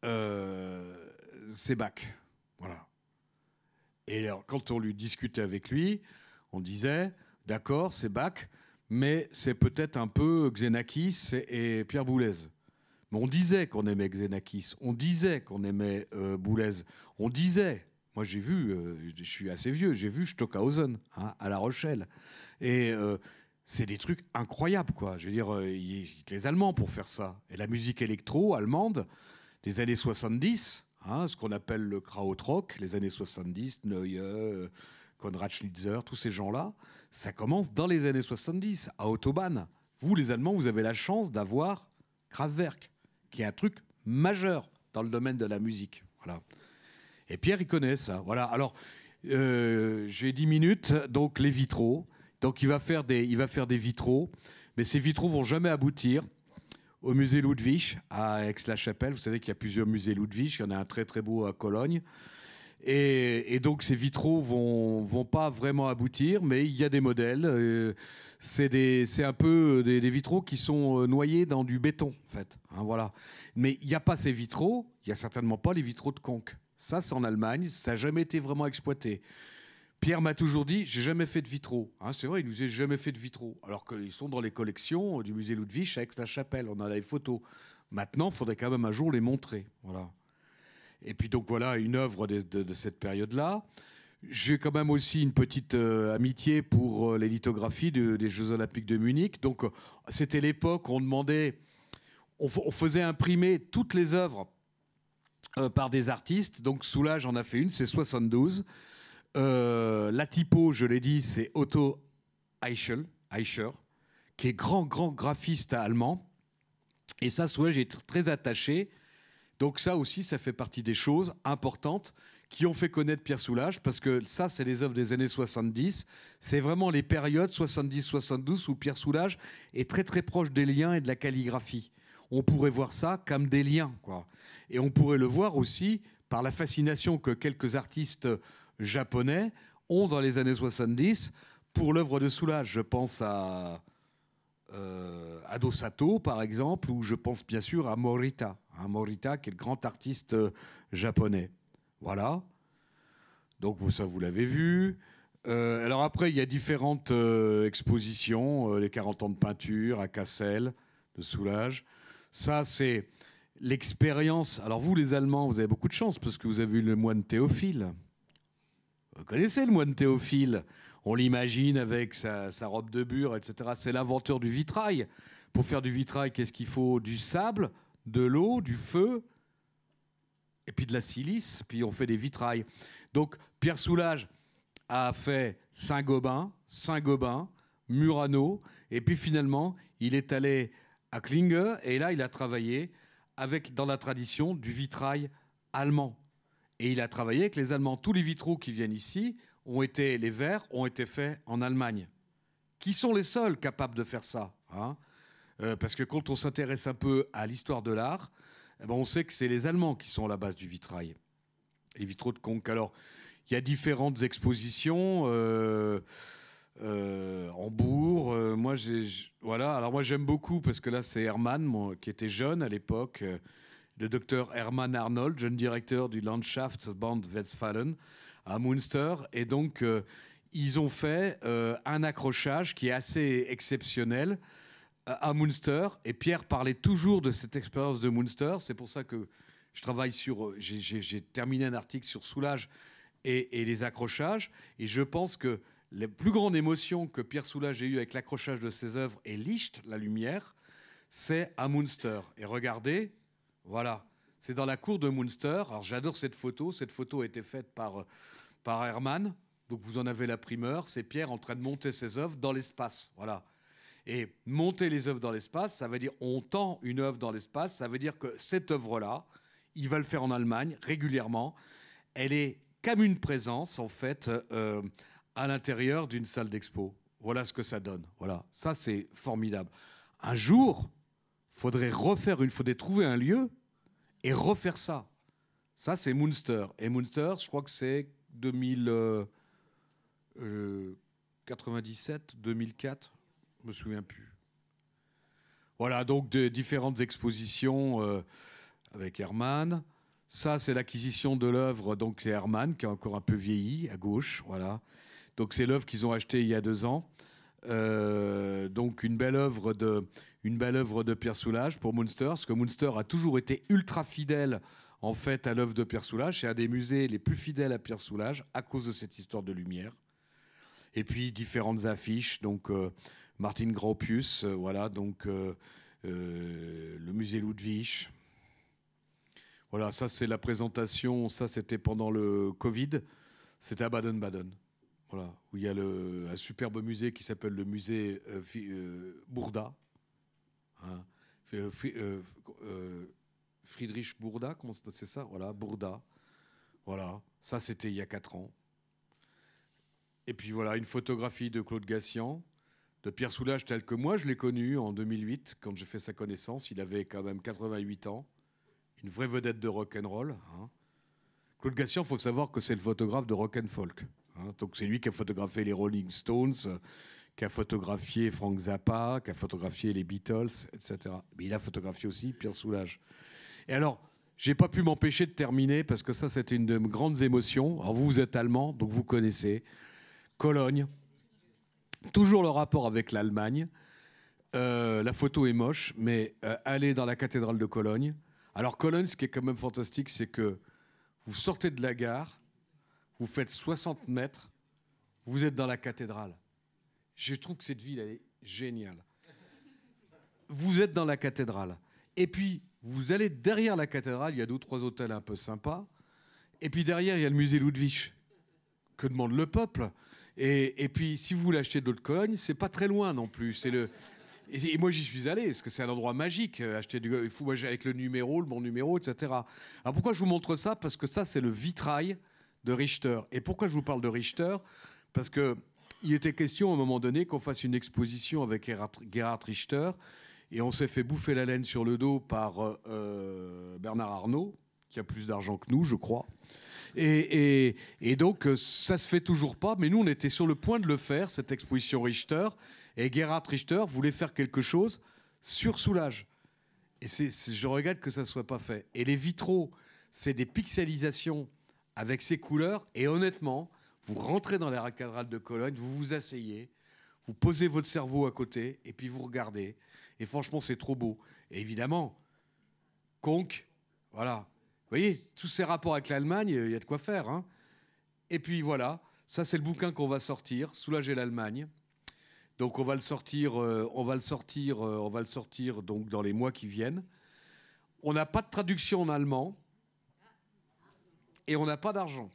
Speaker 2: Bach. Voilà. Et alors, quand on lui discutait avec lui, on disait, d'accord, c'est Bach, mais c'est peut-être un peu Xenakis et Pierre Boulez. Mais on disait qu'on aimait Xenakis, on disait qu'on aimait Boulez, on disait... Moi, j'ai vu, je suis assez vieux, j'ai vu Stockhausen à La Rochelle. Et c'est des trucs incroyables, quoi. Je veux dire, les Allemands pour faire ça. Et la musique électro allemande des années 70, ce qu'on appelle le Krautrock, les années 70, Neue, Konrad Schlitzer, tous ces gens-là, ça commence dans les années 70, à Autobahn. Vous, les Allemands, vous avez la chance d'avoir Kraftwerk, qui est un truc majeur dans le domaine de la musique. Voilà. Et Pierre, il connaît ça. Voilà. Alors, j'ai 10 minutes, donc les vitraux. Donc, il va faire des vitraux, mais ces vitraux vont jamais aboutir au musée Ludwig à Aix-la-Chapelle. Vous savez qu'il y a plusieurs musées Ludwig. Il y en a un très, très beau à Cologne. Et donc, ces vitraux vont pas vraiment aboutir, mais il y a des modèles. C'est un peu des vitraux qui sont noyés dans du béton, en fait. Voilà. Mais il n'y a pas ces vitraux. Il n'y a certainement pas les vitraux de Conques. Ça, c'est en Allemagne. Ça n'a jamais été vraiment exploité. Pierre m'a toujours dit, j'ai jamais fait de vitraux. C'est vrai, il nous a jamais fait de vitraux. Alors qu'ils sont dans les collections du musée Ludwig à Aix-la-Chapelle. On a les photos. Maintenant, il faudrait quand même un jour les montrer. Voilà. Et puis donc voilà, une œuvre de cette période-là. J'ai quand même aussi une petite amitié pour les lithographies des Jeux Olympiques de Munich. Donc c'était l'époque où on demandait, on faisait imprimer toutes les œuvres par des artistes. Donc Soulages en a fait une, c'est 72. La typo, je l'ai dit, c'est Otto Eicher, qui est grand graphiste allemand. Et ça, Soulages est très attaché. Donc ça aussi, ça fait partie des choses importantes qui ont fait connaître Pierre Soulages, parce que ça, c'est les œuvres des années 70. C'est vraiment les périodes 70-72 où Pierre Soulages est très très proche des liens et de la calligraphie. On pourrait voir ça comme des liens, quoi. Et on pourrait le voir aussi par la fascination que quelques artistes japonais ont dans les années 70 pour l'œuvre de Soulages. Je pense à Ado Sato, par exemple, ou je pense bien sûr à Morita. Morita, qui est le grand artiste japonais. Voilà. Donc ça, vous l'avez vu. Alors après, il y a différentes expositions. Les 40 ans de peinture à Cassel, de Soulages. Ça, c'est l'expérience. Alors vous, les Allemands, vous avez beaucoup de chance parce que vous avez eu le moine Théophile. Vous connaissez le moine Théophile? On l'imagine avec sa robe de bure, etc. C'est l'inventeur du vitrail. Pour faire du vitrail, qu'est-ce qu'il faut? Du sable, de l'eau, du feu, et puis de la silice, puis on fait des vitrails. Donc Pierre Soulages a fait Saint-Gobain, Murano, et puis finalement, il est allé à Klinge, et là, il a travaillé dans la tradition du vitrail allemand. Et il a travaillé avec les Allemands. Tous les vitraux qui viennent ici, les verres ont été faits en Allemagne. Qui sont les seuls capables de faire ça, hein, parce que quand on s'intéresse un peu à l'histoire de l'art, eh ben on sait que c'est les Allemands qui sont à la base du vitrail. Les vitraux de Conques. Alors, il y a différentes expositions. Hambourg, voilà. Alors moi j'aime beaucoup parce que là c'est Hermann, qui était jeune à l'époque, le docteur Hermann Arnold, jeune directeur du Landschaftsband Westfalen à Münster, et donc ils ont fait un accrochage qui est assez exceptionnel à Münster. Et Pierre parlait toujours de cette expérience de Münster. C'est pour ça que je travaille sur. J'ai terminé un article sur Soulages et les accrochages, et je pense que la plus grande émotion que Pierre Soulages ait eue avec l'accrochage de ses œuvres et Licht, la lumière, c'est à Münster. Et regardez, voilà, c'est dans la cour de Münster. Alors j'adore cette photo. Cette photo a été faite par Hermann. Donc vous en avez la primeur. C'est Pierre en train de monter ses œuvres dans l'espace. Voilà. Et monter les œuvres dans l'espace, ça veut dire on tend une œuvre dans l'espace. Ça veut dire que cette œuvre-là, il va le faire en Allemagne régulièrement. Elle est comme une présence, en fait, à l'intérieur d'une salle d'expo. Voilà ce que ça donne. Voilà, ça c'est formidable. Un jour, faudrait trouver un lieu et refaire ça. Ça c'est Münster. Et Münster, je crois que c'est 97, 2004, je me souviens plus. Voilà, donc de différentes expositions avec Hermann. Ça, c'est l'acquisition de l'œuvre. Donc c'est Hermann qui a encore un peu vieilli à gauche. Voilà. Donc c'est l'œuvre qu'ils ont achetée il y a 2 ans. Donc une belle œuvre de Pierre Soulages pour Münster, parce que Münster a toujours été ultra fidèle en fait à l'œuvre de Pierre Soulages. C'est un des musées les plus fidèles à Pierre Soulages à cause de cette histoire de lumière. Et puis différentes affiches. Donc Martin Gropius, voilà. Donc le musée Ludwig. Voilà, ça c'est la présentation. Ça c'était pendant le Covid. C'était à Baden-Baden. Voilà, où il y a un superbe musée qui s'appelle le musée Bourda. Hein, Friedrich Bourda, c'est ça? Voilà, Bourda. Voilà, ça c'était il y a 4 ans. Et puis voilà, une photographie de Claude Gassian, de Pierre Soulages tel que moi je l'ai connu en 2008, quand j'ai fait sa connaissance. Il avait quand même 88 ans, une vraie vedette de rock'n'roll. Hein. Claude Gassian, il faut savoir que c'est le photographe de rock and folk. Hein. Donc c'est lui qui a photographié les Rolling Stones, qui a photographié Frank Zappa, qui a photographié les Beatles, etc. Mais il a photographié aussi Pierre Soulages. Et alors, j'ai pas pu m'empêcher de terminer, parce que ça, c'était une de mes grandes émotions. Alors vous êtes allemand, donc vous connaissez. Cologne, toujours le rapport avec l'Allemagne. La photo est moche, mais allez dans la cathédrale de Cologne. Alors Cologne, ce qui est quand même fantastique, c'est que vous sortez de la gare, vous faites 60 mètres, vous êtes dans la cathédrale. Je trouve que cette ville, elle est géniale. Vous êtes dans la cathédrale. Et puis, vous allez derrière la cathédrale, il y a 2 ou 3 hôtels un peu sympas. Et puis derrière, il y a le musée Ludwig. Que demande le peuple? Et puis, si vous voulez acheter de l'eau de Cologne, c'est pas très loin non plus. Et moi, j'y suis allé, parce que c'est un endroit magique. Acheter avec le numéro, le bon numéro, etc. Alors pourquoi je vous montre ça? Parce que ça, c'est le vitrail de Richter. Et pourquoi je vous parle de Richter? Parce qu'il était question, à un moment donné, qu'on fasse une exposition avec Gerhard Richter. Et on s'est fait bouffer la laine sur le dos par Bernard Arnault, qui a plus d'argent que nous, je crois. Et donc, ça se fait toujours pas. Mais nous, on était sur le point de le faire, cette exposition Richter. Et Gerhard Richter voulait faire quelque chose sur Soulages. Et je regrette que ça ne soit pas fait. Et les vitraux, c'est des pixelisations avec ces couleurs. Et honnêtement, vous rentrez dans la cathédrale de Cologne, vous vous asseyez, vous posez votre cerveau à côté, et puis vous regardez. Et franchement, c'est trop beau. Et évidemment, Conques, voilà. Vous voyez, tous ces rapports avec l'Allemagne, il y a de quoi faire. Hein. Et puis voilà, ça c'est le bouquin qu'on va sortir, Soulager l'Allemagne. Donc on va le sortir donc dans les mois qui viennent. On n'a pas de traduction en allemand et on n'a pas d'argent.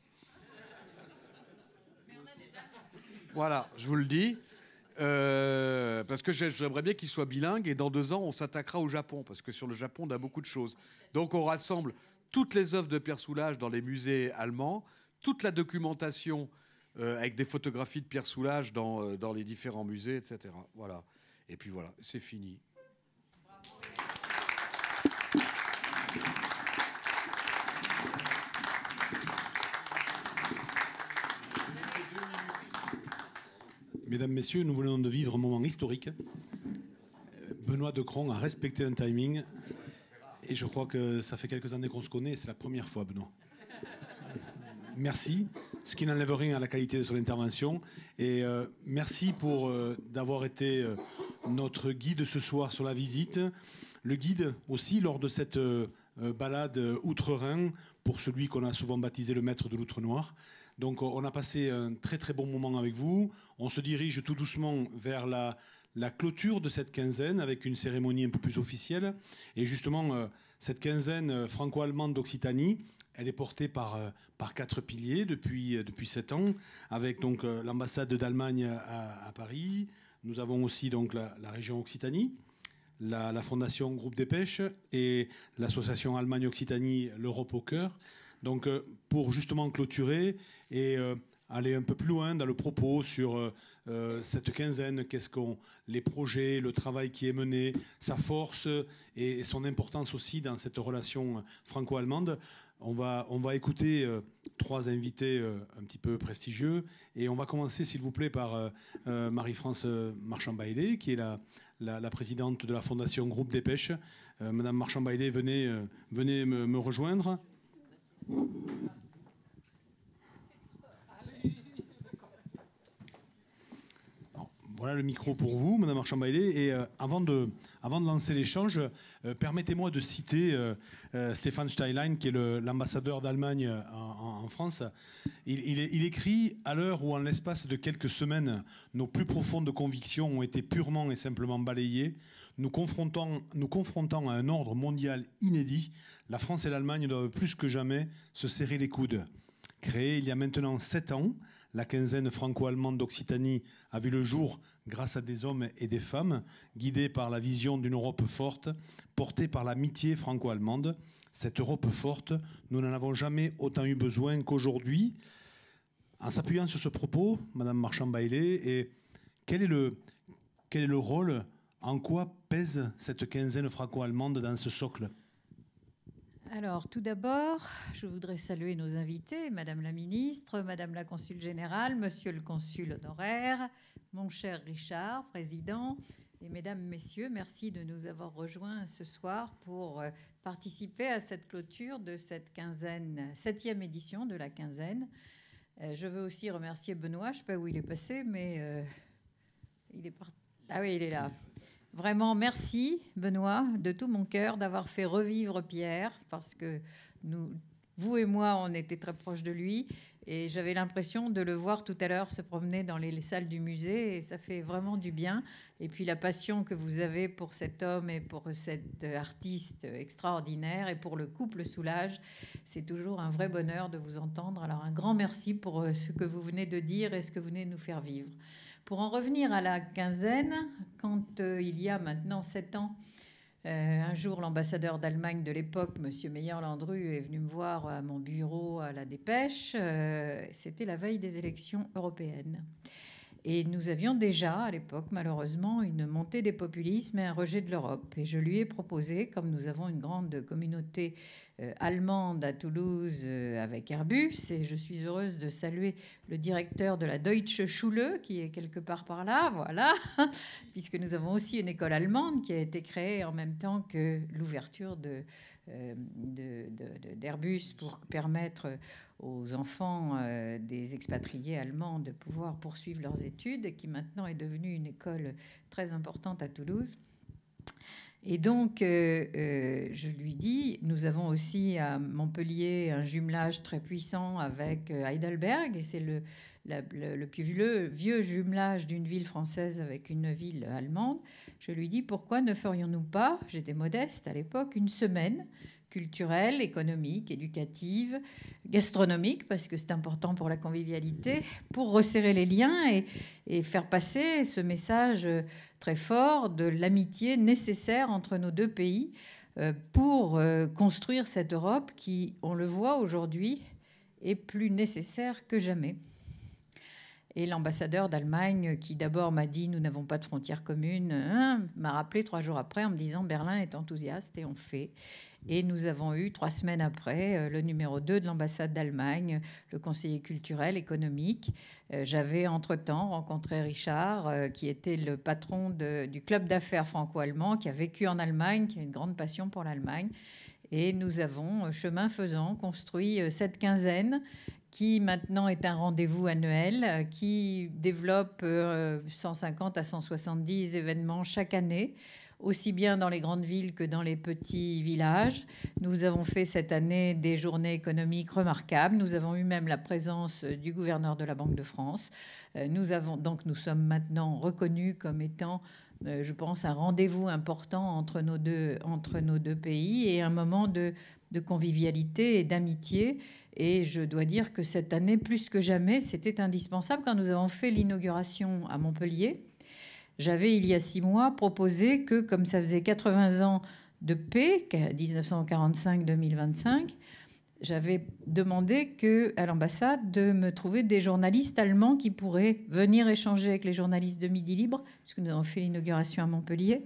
Speaker 2: Voilà, je vous le dis. Parce que j'aimerais bien qu'il soit bilingue et dans 2 ans, on s'attaquera au Japon parce que sur le Japon, on a beaucoup de choses. Donc on rassemble toutes les œuvres de Pierre Soulages dans les musées allemands, toute la documentation avec des photographies de Pierre Soulages dans les différents musées, etc. Voilà. Et puis voilà, c'est fini.
Speaker 1: Mesdames, Messieurs, nous venons de vivre un moment historique. Benoît Decron a respecté un timing. Et je crois que ça fait quelques années qu'on se connaît et c'est la première fois, Benoît. Merci, ce qui n'enlève rien à la qualité de son intervention. Et merci pour d'avoir été notre guide ce soir sur la visite. Le guide aussi lors de cette balade outre-Rhin, pour celui qu'on a souvent baptisé le maître de l'Outre-Noir. Donc on a passé un très très bon moment avec vous. On se dirige tout doucement vers la clôture de cette quinzaine avec une cérémonie un peu plus officielle. Et justement, cette quinzaine franco-allemande d'Occitanie, elle est portée par 4 piliers depuis 7 ans, avec donc l'ambassade d'Allemagne à Paris. Nous avons aussi donc la région Occitanie, la fondation Groupe des Pêches et l'association Allemagne-Occitanie, l'Europe au cœur. Donc pour justement clôturer et aller un peu plus loin dans le propos sur cette quinzaine, les projets, le travail qui est mené, sa force et son importance aussi dans cette relation franco-allemande. On va écouter 3 invités un petit peu prestigieux et on va commencer s'il vous plaît par Marie-France Marchand-Bailey qui est la présidente de la fondation Groupe des Pêches. Madame Marchand-Bailey, venez me rejoindre. Voilà le micro pour vous, Madame Marchand-Bailey. Et avant de lancer l'échange, permettez-moi de citer Stéphane Steinlein, qui est l'ambassadeur d'Allemagne en France. Il écrit « À l'heure où, en l'espace de quelques semaines, nos plus profondes convictions ont été purement et simplement balayées, nous confrontant à un ordre mondial inédit, la France et l'Allemagne doivent plus que jamais se serrer les coudes. » Créée il y a maintenant 7 ans, la quinzaine franco-allemande d'Occitanie a vu le jour grâce à des hommes et des femmes guidés par la vision d'une Europe forte, portée par l'amitié franco-allemande. Cette Europe forte, nous n'en avons jamais autant eu besoin qu'aujourd'hui. En s'appuyant sur ce propos, Madame Marchand-Bailey, et quel est le rôle, en quoi pèse cette quinzaine franco-allemande dans ce socle ?
Speaker 3: Alors, tout d'abord, je voudrais saluer nos invités, Madame la Ministre, Madame la Consul Générale, Monsieur le Consul honoraire, mon cher Richard, Président, et Mesdames, Messieurs, merci de nous avoir rejoints ce soir pour participer à cette clôture de cette quinzaine, 7e édition de la quinzaine. Je veux aussi remercier Benoît, je ne sais pas où il est passé, mais il est parti. Ah oui, il est là. Vraiment, merci, Benoît, de tout mon cœur, d'avoir fait revivre Pierre, parce que vous et moi, on était très proches de lui, et j'avais l'impression de le voir tout à l'heure se promener dans les salles du musée, et ça fait vraiment du bien. Et puis la passion que vous avez pour cet homme et pour cet artiste extraordinaire, et pour le couple Soulages, c'est toujours un vrai bonheur de vous entendre. Alors un grand merci pour ce que vous venez de dire et ce que vous venez de nous faire vivre. Pour en revenir à la quinzaine, quand il y a maintenant 7 ans, un jour, l'ambassadeur d'Allemagne de l'époque, M. Meyer-Landru, est venu me voir à mon bureau à la Dépêche. C'était la veille des élections européennes. Et nous avions déjà, à l'époque, malheureusement, une montée des populismes et un rejet de l'Europe. Et je lui ai proposé, comme nous avons une grande communauté allemande à Toulouse avec Airbus, et je suis heureuse de saluer le directeur de la Deutsche Schule, qui est quelque part par là, voilà, puisque nous avons aussi une école allemande qui a été créée en même temps que l'ouverture d'Airbus pour permettre aux enfants des expatriés allemands de pouvoir poursuivre leurs études, et qui maintenant est devenue une école très importante à Toulouse. Et donc, je lui dis, nous avons aussi à Montpellier un jumelage très puissant avec Heidelberg, et c'est le plus vieux jumelage d'une ville française avec une ville allemande. Je lui dis, pourquoi ne ferions-nous pas, j'étais modeste à l'époque, une semaine culturelle, économique, éducative, gastronomique, parce que c'est important pour la convivialité, pour resserrer les liens et faire passer ce message très fort de l'amitié nécessaire entre nos deux pays pour construire cette Europe qui, on le voit aujourd'hui, est plus nécessaire que jamais. Et l'ambassadeur d'Allemagne, qui d'abord m'a dit « nous n'avons pas de frontières communes », m'a rappelé 3 jours après en me disant « Berlin est enthousiaste et on fait ». Et nous avons eu 3 semaines après le numéro 2 de l'ambassade d'Allemagne, le conseiller culturel, économique. J'avais entre-temps rencontré Richard, qui était le patron du club d'affaires franco-allemand, qui a vécu en Allemagne, qui a une grande passion pour l'Allemagne. Et nous avons, chemin faisant, construit cette quinzaine qui maintenant est un rendez-vous annuel, qui développe 150 à 170 événements chaque année, aussi bien dans les grandes villes que dans les petits villages. Nous avons fait cette année des journées économiques remarquables. Nous avons eu même la présence du gouverneur de la Banque de France. Nous sommes maintenant reconnus comme étant, je pense, un rendez-vous important entre nos deux pays et un moment de convivialité et d'amitié. Et je dois dire que cette année, plus que jamais, c'était indispensable. Quand nous avons fait l'inauguration à Montpellier, j'avais, il y a 6 mois, proposé que, comme ça faisait 80 ans de paix, 1945-2025, j'avais demandé à l'ambassade de me trouver des journalistes allemands qui pourraient venir échanger avec les journalistes de Midi Libre, puisque nous avons fait l'inauguration à Montpellier,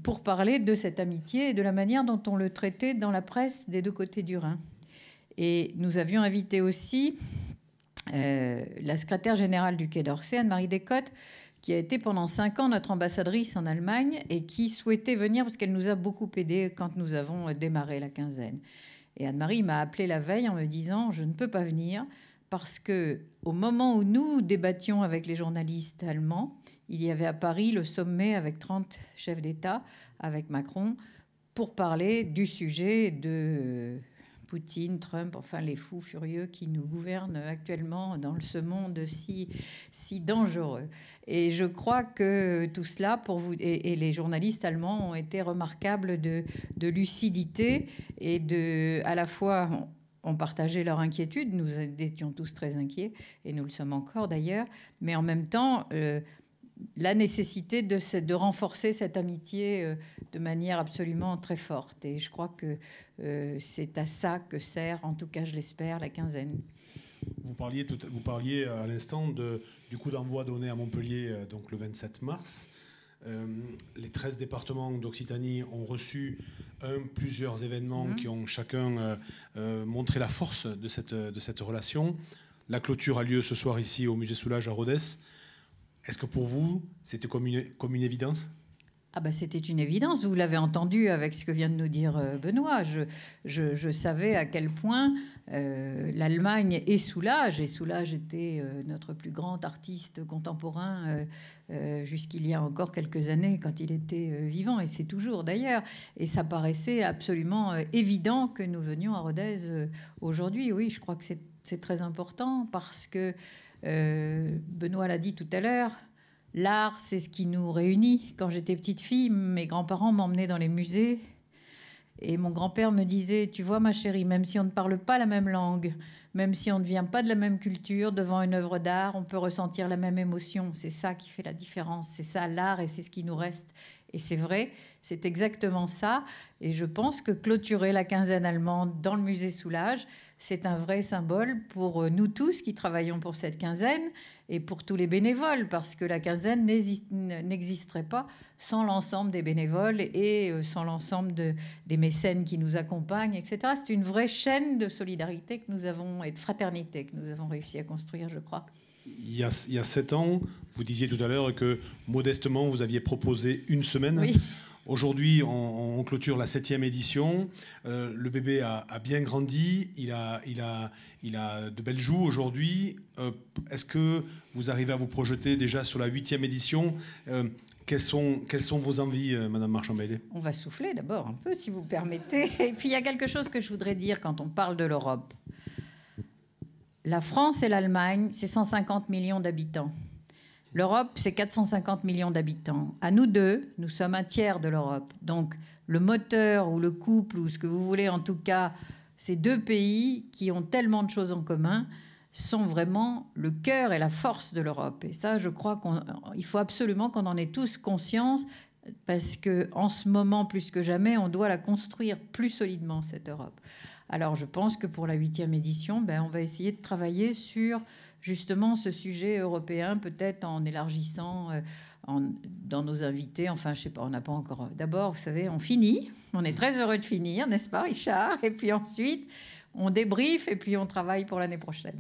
Speaker 3: pour parler de cette amitié et de la manière dont on le traitait dans la presse des 2 côtés du Rhin. Et nous avions invité aussi la secrétaire générale du Quai d'Orsay, Anne-Marie Descottes, qui a été pendant 5 ans notre ambassadrice en Allemagne et qui souhaitait venir parce qu'elle nous a beaucoup aidés quand nous avons démarré la quinzaine. Et Anne-Marie m'a appelé la veille en me disant « Je ne peux pas venir parce qu'au moment où nous débattions avec les journalistes allemands, il y avait à Paris le sommet avec 30 chefs d'État, avec Macron, pour parler du sujet de Poutine, Trump, enfin les fous furieux qui nous gouvernent actuellement dans ce monde si dangereux. Et je crois que tout cela, pour vous, et les journalistes allemands ont été remarquables de lucidité et à la fois on partageait leur inquiétude, nous étions tous très inquiets, et nous le sommes encore d'ailleurs, mais en même temps, la nécessité de renforcer cette amitié de manière absolument très forte. Et je crois que c'est à ça que sert, en tout cas je l'espère, la quinzaine.
Speaker 1: Vous parliez à l'instant du coup d'envoi donné à Montpellier donc le 27 mars. Les 13 départements d'Occitanie ont reçu plusieurs événements qui ont chacun montré la force de cette relation. La clôture a lieu ce soir ici au musée Soulages à Rodez. Est-ce que pour vous, c'était comme une évidence ?
Speaker 3: Ah ben, c'était une évidence. Vous l'avez entendu avec ce que vient de nous dire Benoît. Je savais à quel point l'Allemagne et Soulages était notre plus grand artiste contemporain jusqu'il y a encore quelques années quand il était vivant, et c'est toujours d'ailleurs. Et ça paraissait absolument évident que nous venions à Rodez aujourd'hui. Oui, je crois que c'est très important parce que Benoît l'a dit tout à l'heure, l'art, c'est ce qui nous réunit. Quand j'étais petite fille, mes grands-parents m'emmenaient dans les musées et mon grand-père me disait « Tu vois, ma chérie, même si on ne parle pas la même langue, même si on ne vient pas de la même culture, devant une œuvre d'art, on peut ressentir la même émotion. C'est ça qui fait la différence. C'est ça l'art et c'est ce qui nous reste. » Et c'est vrai, c'est exactement ça. Et je pense que clôturer la quinzaine allemande dans le musée Soulages, c'est un vrai symbole pour nous tous qui travaillons pour cette quinzaine et pour tous les bénévoles, parce que la quinzaine n'existerait pas sans l'ensemble des bénévoles et sans l'ensemble des mécènes qui nous accompagnent, etc. C'est une vraie chaîne de solidarité que nous avons et de fraternité que nous avons réussi à construire, je crois.
Speaker 1: Il y a 7 ans, vous disiez tout à l'heure que modestement, vous aviez proposé une semaine.
Speaker 3: Oui.
Speaker 1: Aujourd'hui, on clôture la 7e édition. Le bébé a bien grandi. Il a de belles joues aujourd'hui. Est-ce que vous arrivez à vous projeter déjà sur la 8e édition ? Quelles sont vos envies, Madame Marchand-Bailey ?
Speaker 3: On va souffler d'abord un peu, si vous permettez. Et puis, il y a quelque chose que je voudrais dire quand on parle de l'Europe. La France et l'Allemagne, c'est 150 millions d'habitants. L'Europe, c'est 450 millions d'habitants. À nous deux, nous sommes un tiers de l'Europe. Donc, le moteur ou le couple ou ce que vous voulez, en tout cas, ces deux pays qui ont tellement de choses en commun sont vraiment le cœur et la force de l'Europe. Et ça, je crois qu'il faut absolument qu'on en ait tous conscience, parce qu'en ce moment, plus que jamais, on doit la construire plus solidement, cette Europe. Alors, je pense que pour la 8e édition, on va essayer de travailler sur justement ce sujet européen, peut-être en élargissant dans nos invités. Enfin, je sais pas, on n'a pas encore... D'abord, vous savez, on finit. On est très heureux de finir, n'est-ce pas, Richard? Et puis ensuite, on débriefe et puis on travaille pour l'année prochaine.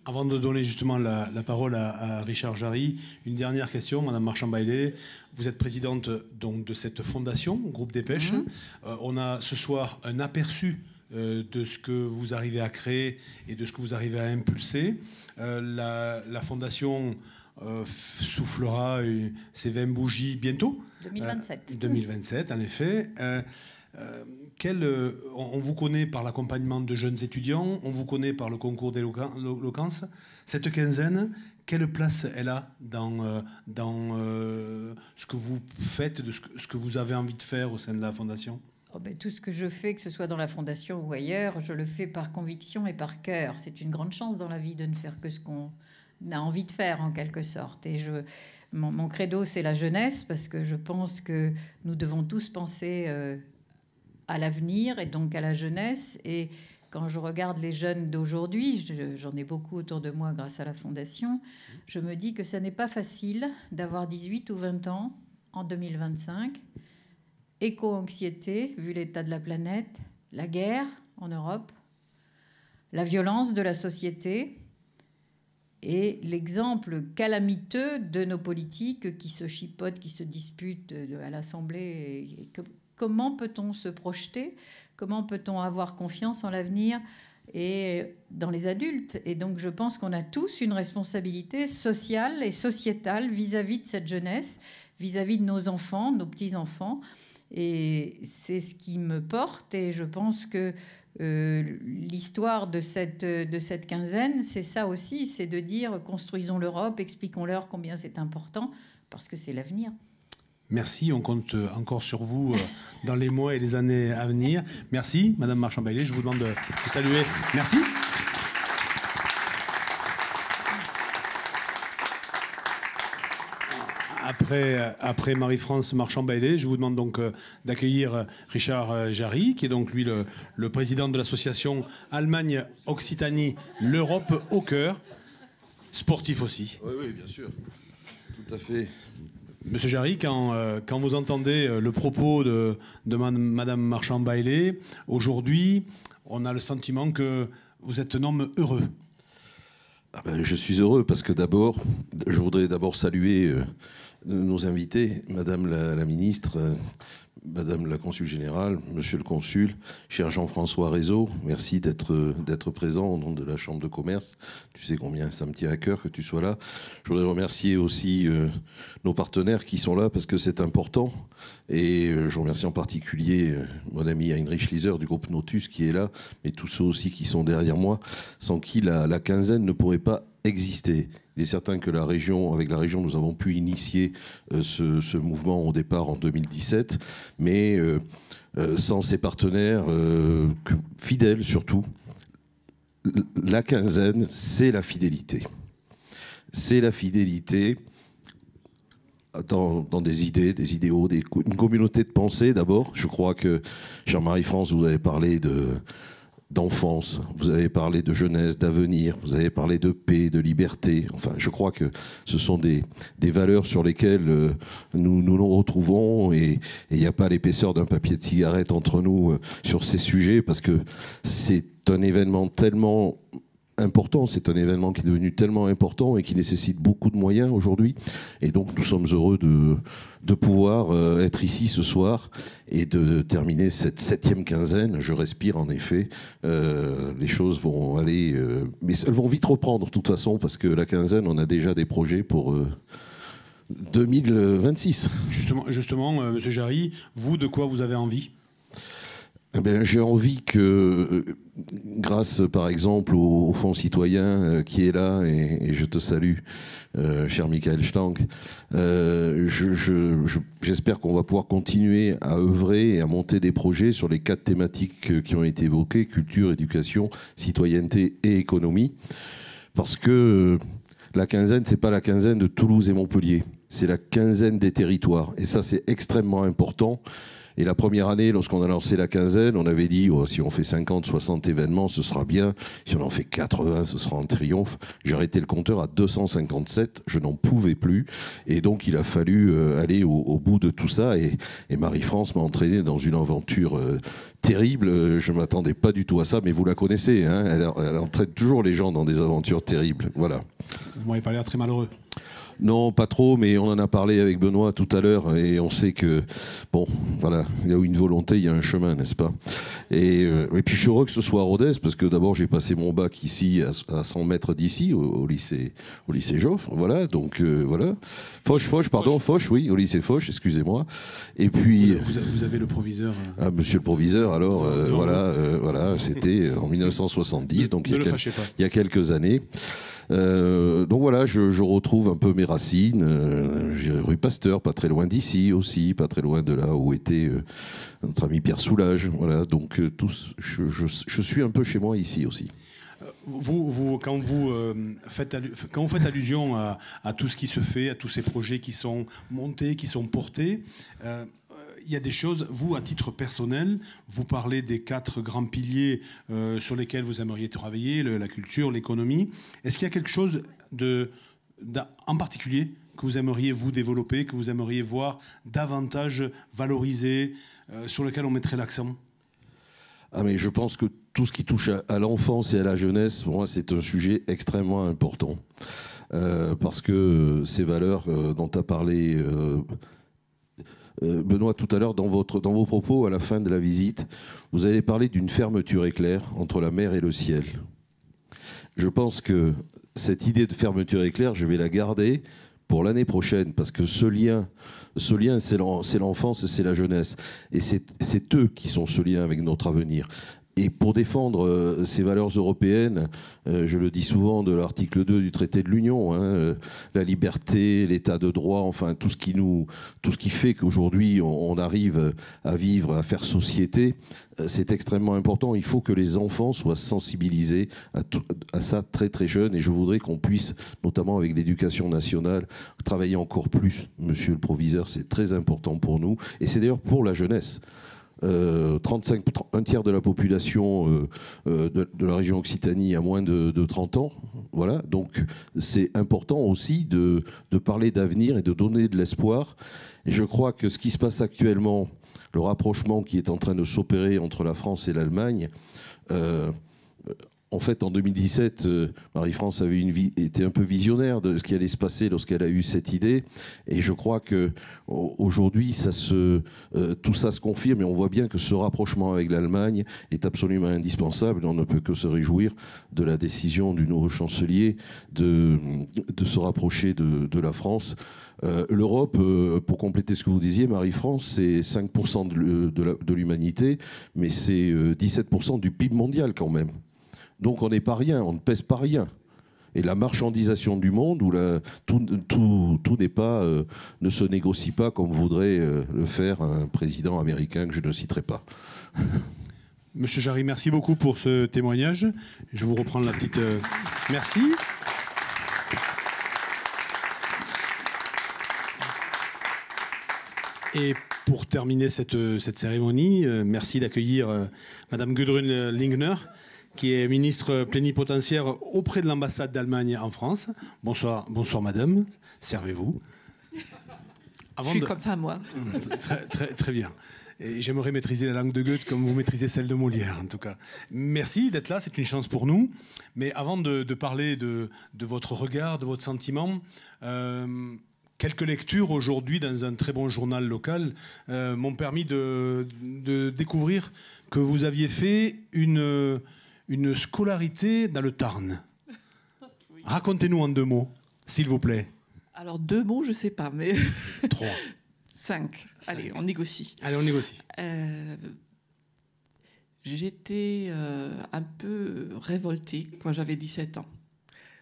Speaker 1: Avant de donner justement la parole à Richard Jarry, une dernière question, Madame Marchand-Bailey. Vous êtes présidente donc de cette fondation, Groupe des Pêches. On a ce soir un aperçu de ce que vous arrivez à créer et de ce que vous arrivez à impulser. La fondation soufflera ses 20 bougies bientôt.
Speaker 3: 2027.
Speaker 1: 2027, en effet. On vous connaît par l'accompagnement de jeunes étudiants, on vous connaît par le concours d'éloquence. Cette quinzaine, quelle place elle a dans ce que vous faites, de ce que vous avez envie de faire au sein de la Fondation?
Speaker 3: Tout ce que je fais, que ce soit dans la Fondation ou ailleurs, je le fais par conviction et par cœur. C'est une grande chance dans la vie de ne faire que ce qu'on a envie de faire, en quelque sorte. Et mon credo, c'est la jeunesse, parce que je pense que nous devons tous penser à l'avenir et donc à la jeunesse. Et quand je regarde les jeunes d'aujourd'hui, j'en ai beaucoup autour de moi grâce à la Fondation, je me dis que ça n'est pas facile d'avoir 18 ou 20 ans en 2025. Éco-anxiété, vu l'état de la planète, la guerre en Europe, la violence de la société et l'exemple calamiteux de nos politiques qui se chipotent, qui se disputent à l'Assemblée. Comment peut-on se projeter? Comment peut-on avoir confiance en l'avenir et dans les adultes? Et donc je pense qu'on a tous une responsabilité sociale et sociétale vis-à-vis de cette jeunesse, vis-à-vis de nos enfants, nos petits-enfants. Et c'est ce qui me porte. Et je pense que l'histoire de cette quinzaine, c'est ça aussi, c'est de dire construisons l'Europe, expliquons-leur combien c'est important, parce que c'est l'avenir.
Speaker 1: Merci, on compte encore sur vous dans les mois et les années à venir. Merci, Madame Marchand-Bailey, je vous demande de saluer. Merci. Après Marie-France Marchand-Bailey, je vous demande donc d'accueillir Richard Jarry, qui est donc lui le président de l'association Allemagne-Occitanie, l'Europe au cœur, sportif aussi.
Speaker 4: Oui, bien sûr, tout à fait.
Speaker 1: Monsieur Jarry, quand vous entendez le propos de Madame Marchand-Bailey, aujourd'hui, on a le sentiment que vous êtes un homme heureux.
Speaker 4: Je suis heureux parce que je voudrais d'abord saluer nos invités, Madame la ministre, Madame la consul générale, Monsieur le consul, cher Jean-François Rézeau, merci d'être présent au nom de la Chambre de commerce. Tu sais combien ça me tient à cœur que tu sois là. Je voudrais remercier aussi nos partenaires qui sont là parce que c'est important. Et je remercie en particulier mon ami Heinrich Lieser du groupe Notus qui est là, mais tous ceux aussi qui sont derrière moi, sans qui la quinzaine ne pourrait pas exister. Il est certain que avec la région, nous avons pu initier ce mouvement au départ en 2017, mais sans ces partenaires fidèles surtout, la quinzaine, c'est la fidélité. C'est la fidélité dans des idées, des idéaux, une communauté de pensée d'abord. Je crois que, chère Marie-France, vous avez parlé d'enfance, vous avez parlé de jeunesse, d'avenir, vous avez parlé de paix, de liberté. Enfin, je crois que ce sont des valeurs sur lesquelles nous retrouvons et il n'y a pas l'épaisseur d'un papier de cigarette entre nous sur ces sujets parce que c'est un événement tellement important, c'est un événement qui est devenu tellement important et qui nécessite beaucoup de moyens aujourd'hui. Et donc nous sommes heureux de pouvoir être ici ce soir et de terminer cette 7e quinzaine. Je respire en effet. Les choses vont aller... mais elles vont vite reprendre de toute façon parce que la quinzaine, on a déjà des projets pour 2026.
Speaker 1: Justement, Monsieur Jarry, vous, de quoi vous avez envie ?
Speaker 4: Eh bien, j'ai envie que, grâce par exemple au Fonds citoyen qui est là, et je te salue, cher Michael Stank, j'espère qu'on va pouvoir continuer à œuvrer et à monter des projets sur les 4 thématiques qui ont été évoquées, culture, éducation, citoyenneté et économie. Parce que la quinzaine, c'est pas la quinzaine de Toulouse et Montpellier, c'est la quinzaine des territoires. Et ça, c'est extrêmement important. Et la première année, lorsqu'on a lancé la quinzaine, on avait dit si on fait 50, 60 événements, ce sera bien. Si on en fait 80, ce sera un triomphe. J'ai arrêté le compteur à 257. Je n'en pouvais plus. Et donc, il a fallu aller au bout de tout ça. Et Marie-France m'a entraîné dans une aventure terrible. Je ne m'attendais pas du tout à ça, mais vous la connaissez. Hein, elle entraîne toujours les gens dans des aventures terribles. Voilà.
Speaker 1: Vous m'avez pas l'air très malheureux.
Speaker 4: Non, pas trop, mais on en a parlé avec Benoît tout à l'heure et on sait que, bon, voilà, il y a une volonté, il y a un chemin, n'est-ce pas ? Et puis je suis heureux que ce soit à Rodez, parce que d'abord j'ai passé mon bac ici, à 100 mètres d'ici, au lycée Joffre, voilà, donc voilà. Foch, oui, au lycée Foch, excusez-moi. Et puis...
Speaker 1: Vous avez le proviseur
Speaker 4: Ah, monsieur le proviseur, alors, voilà, c'était en 1970, donc il y a quelques années. Donc voilà, je retrouve un peu mes racines. Rue Pasteur, pas très loin d'ici aussi, pas très loin de là où était notre ami Pierre Soulages. Voilà, donc je suis un peu chez moi ici aussi.
Speaker 1: Quand vous faites allusion à tout ce qui se fait, à tous ces projets qui sont montés, qui sont portés, il y a des choses, vous, à titre personnel, vous parlez des 4 grands piliers sur lesquels vous aimeriez travailler, la culture, l'économie. Est-ce qu'il y a quelque chose en particulier que vous aimeriez vous développer, que vous aimeriez voir davantage valorisé, sur lequel on mettrait l'accent ?
Speaker 4: Ah, mais je pense que tout ce qui touche à l'enfance et à la jeunesse, pour moi, c'est un sujet extrêmement important. Parce que ces valeurs dont tu as parlé... Benoît, tout à l'heure, dans vos propos, à la fin de la visite, vous avez parlé d'une fermeture éclair entre la mer et le ciel. Je pense que cette idée de fermeture éclair, je vais la garder pour l'année prochaine, parce que ce lien, c'est l'enfance et c'est la jeunesse. Et c'est eux qui sont ce lien avec notre avenir. Et pour défendre ces valeurs européennes, je le dis souvent, de l'article 2 du traité de l'Union, hein, la liberté, l'état de droit, enfin tout ce qui fait qu'aujourd'hui on arrive à vivre, à faire société, c'est extrêmement important. Il faut que les enfants soient sensibilisés à ça très très jeunes. Et je voudrais qu'on puisse, notamment avec l'éducation nationale, travailler encore plus. Monsieur le proviseur, c'est très important pour nous. Et c'est d'ailleurs pour la jeunesse. Un tiers de la population de la région Occitanie a moins de 30 ans. Voilà. Donc c'est important aussi de parler d'avenir et de donner de l'espoir. Et je crois que ce qui se passe actuellement, le rapprochement qui est en train de s'opérer entre la France et l'Allemagne, en fait, en 2017, Marie-France était un peu visionnaire de ce qui allait se passer lorsqu'elle a eu cette idée. Et je crois qu'aujourd'hui, tout ça se confirme et on voit bien que ce rapprochement avec l'Allemagne est absolument indispensable. Et on ne peut que se réjouir de la décision du nouveau chancelier de se rapprocher de la France. L'Europe, pour compléter ce que vous disiez, Marie-France, c'est 5% de l'humanité, mais c'est 17% du PIB mondial quand même. Donc on n'est pas rien, on ne pèse pas rien. Et la marchandisation du monde, où tout n'est pas, ne se négocie pas comme voudrait le faire un président américain que je ne citerai pas.
Speaker 1: Monsieur Jarry, merci beaucoup pour ce témoignage. Je vous reprends la petite... Merci. Et pour terminer cette cérémonie, merci d'accueillir Madame Gudrun Lingner, qui est ministre plénipotentiaire auprès de l'ambassade d'Allemagne en France. Bonsoir madame, servez-vous.
Speaker 5: Je suis comme ça, moi.
Speaker 1: Très bien. Et j'aimerais maîtriser la langue de Goethe comme vous maîtrisez celle de Molière, en tout cas. Merci d'être là, c'est une chance pour nous. Mais avant de parler de votre regard, de votre sentiment, quelques lectures aujourd'hui dans un très bon journal local m'ont permis de découvrir que vous aviez fait une scolarité dans le Tarn. Oui. Racontez-nous en 2 mots, s'il vous plaît.
Speaker 5: Alors 2 mots, je ne sais pas, mais...
Speaker 1: 3.
Speaker 5: 5. Allez, on négocie.
Speaker 1: Allez, on négocie.
Speaker 5: j'étais un peu révoltée quand j'avais 17 ans,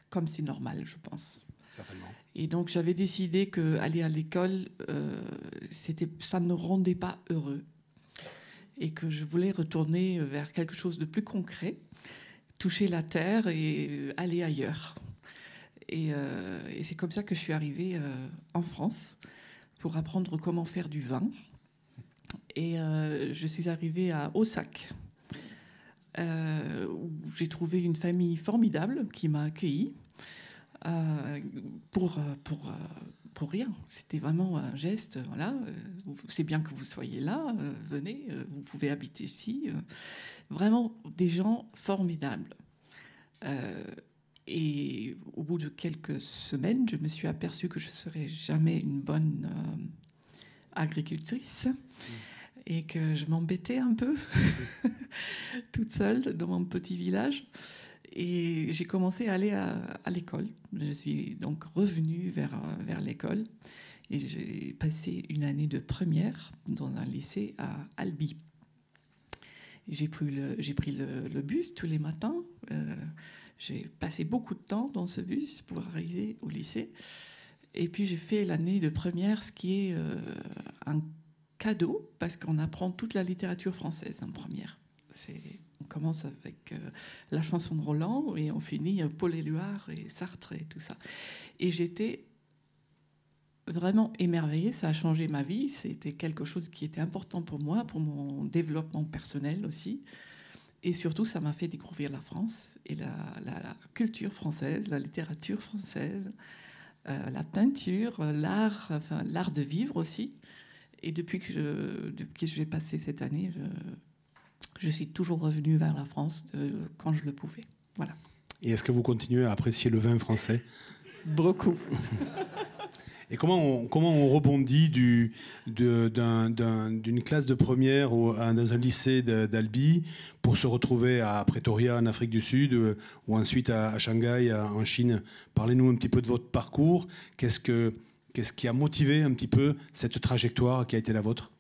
Speaker 5: comme c'est normal, je pense.
Speaker 1: Certainement.
Speaker 5: Et donc j'avais décidé qu'aller à l'école, ça ne me rendait pas heureux. Et que je voulais retourner vers quelque chose de plus concret, toucher la terre et aller ailleurs. Et c'est comme ça que je suis arrivée en France pour apprendre comment faire du vin. Et je suis arrivée à Ossac, où j'ai trouvé une famille formidable qui m'a accueillie pour rien. C'était vraiment un geste. Voilà, c'est bien que vous soyez là, venez, vous pouvez habiter ici. Vraiment des gens formidables. Et au bout de quelques semaines, je me suis aperçue que je ne serais jamais une bonne agricultrice et que je m'embêtais un peu toute seule dans mon petit village. Et j'ai commencé à aller à l'école. Je suis donc revenue vers l'école et j'ai passé une année de première dans un lycée à Albi. J'ai pris le bus tous les matins. J'ai passé beaucoup de temps dans ce bus pour arriver au lycée. Et puis j'ai fait l'année de première, ce qui est un cadeau, parce qu'on apprend toute la littérature française en première. On commence avec la chanson de Roland et on finit Paul Éluard et Sartre et tout ça. Et j'étais vraiment émerveillée, ça a changé ma vie, c'était quelque chose qui était important pour moi, pour mon développement personnel aussi. Et surtout, ça m'a fait découvrir la France et la culture française, la littérature française, la peinture, l'art, enfin, l'art de vivre aussi. Et depuis que je vais passer cette année, je suis toujours revenue vers la France quand je le pouvais. Voilà.
Speaker 1: Et est-ce que vous continuez à apprécier le vin français ?
Speaker 5: Beaucoup.
Speaker 1: Et comment on rebondit d'une classe de première dans un lycée d'Albi pour se retrouver à Pretoria en Afrique du Sud ou ensuite à Shanghai en Chine ? Parlez-nous un petit peu de votre parcours. Qu'est-ce qui a motivé un petit peu cette trajectoire qui a été la vôtre ?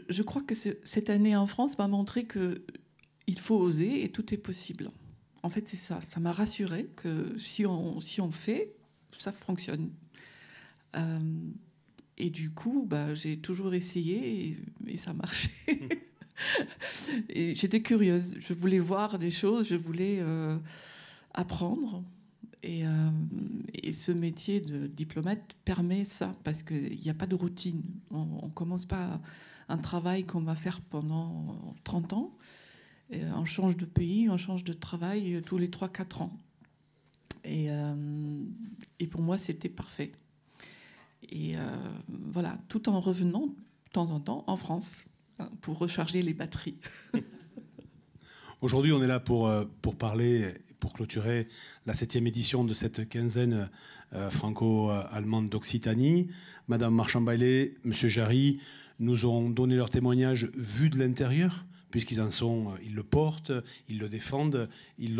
Speaker 5: Je crois que cette année en France m'a montré qu'il faut oser et tout est possible. En fait, c'est ça. Ça m'a rassurée que si on fait, ça fonctionne. Et du coup, j'ai toujours essayé et ça marchait. Et j'étais curieuse. Je voulais voir des choses, je voulais apprendre. Et ce métier de diplomate permet ça, parce qu'il n'y a pas de routine. On ne commence pas un travail qu'on va faire pendant 30 ans. Et on change de pays, on change de travail tous les 3-4 ans. Et pour moi, c'était parfait. Et voilà, tout en revenant de temps en temps en France pour recharger les batteries.
Speaker 1: Aujourd'hui, on est là pour parler, pour clôturer la 7e édition de cette quinzaine franco-allemande d'Occitanie. Madame Marchand-Bailey, Monsieur Jarry nous ont donné leur témoignage vu de l'intérieur, puisqu'ils ils le portent, ils le défendent, ils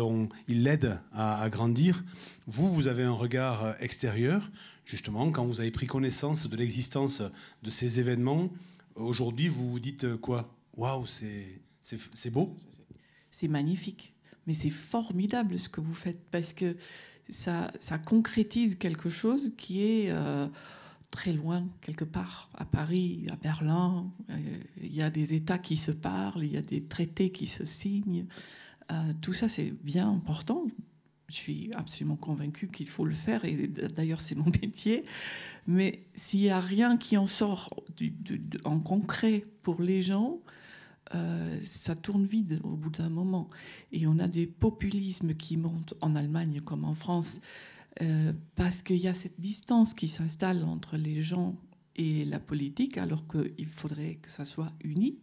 Speaker 1: l'aident à grandir. Vous avez un regard extérieur, justement, quand vous avez pris connaissance de l'existence de ces événements. Aujourd'hui, vous vous dites quoi ? Waouh, c'est beau.
Speaker 5: C'est magnifique, mais c'est formidable ce que vous faites, parce que ça concrétise quelque chose qui est très loin, quelque part, à Paris, à Berlin. Il y a des États qui se parlent, il y a des traités qui se signent. Tout ça, c'est bien important. Je suis absolument convaincue qu'il faut le faire, et d'ailleurs, c'est mon métier. Mais s'il n'y a rien qui en sort en concret pour les gens, ça tourne vide au bout d'un moment. Et on a des populismes qui montent en Allemagne comme en France, parce qu'il y a cette distance qui s'installe entre les gens et la politique, alors qu'il faudrait que ça soit uni.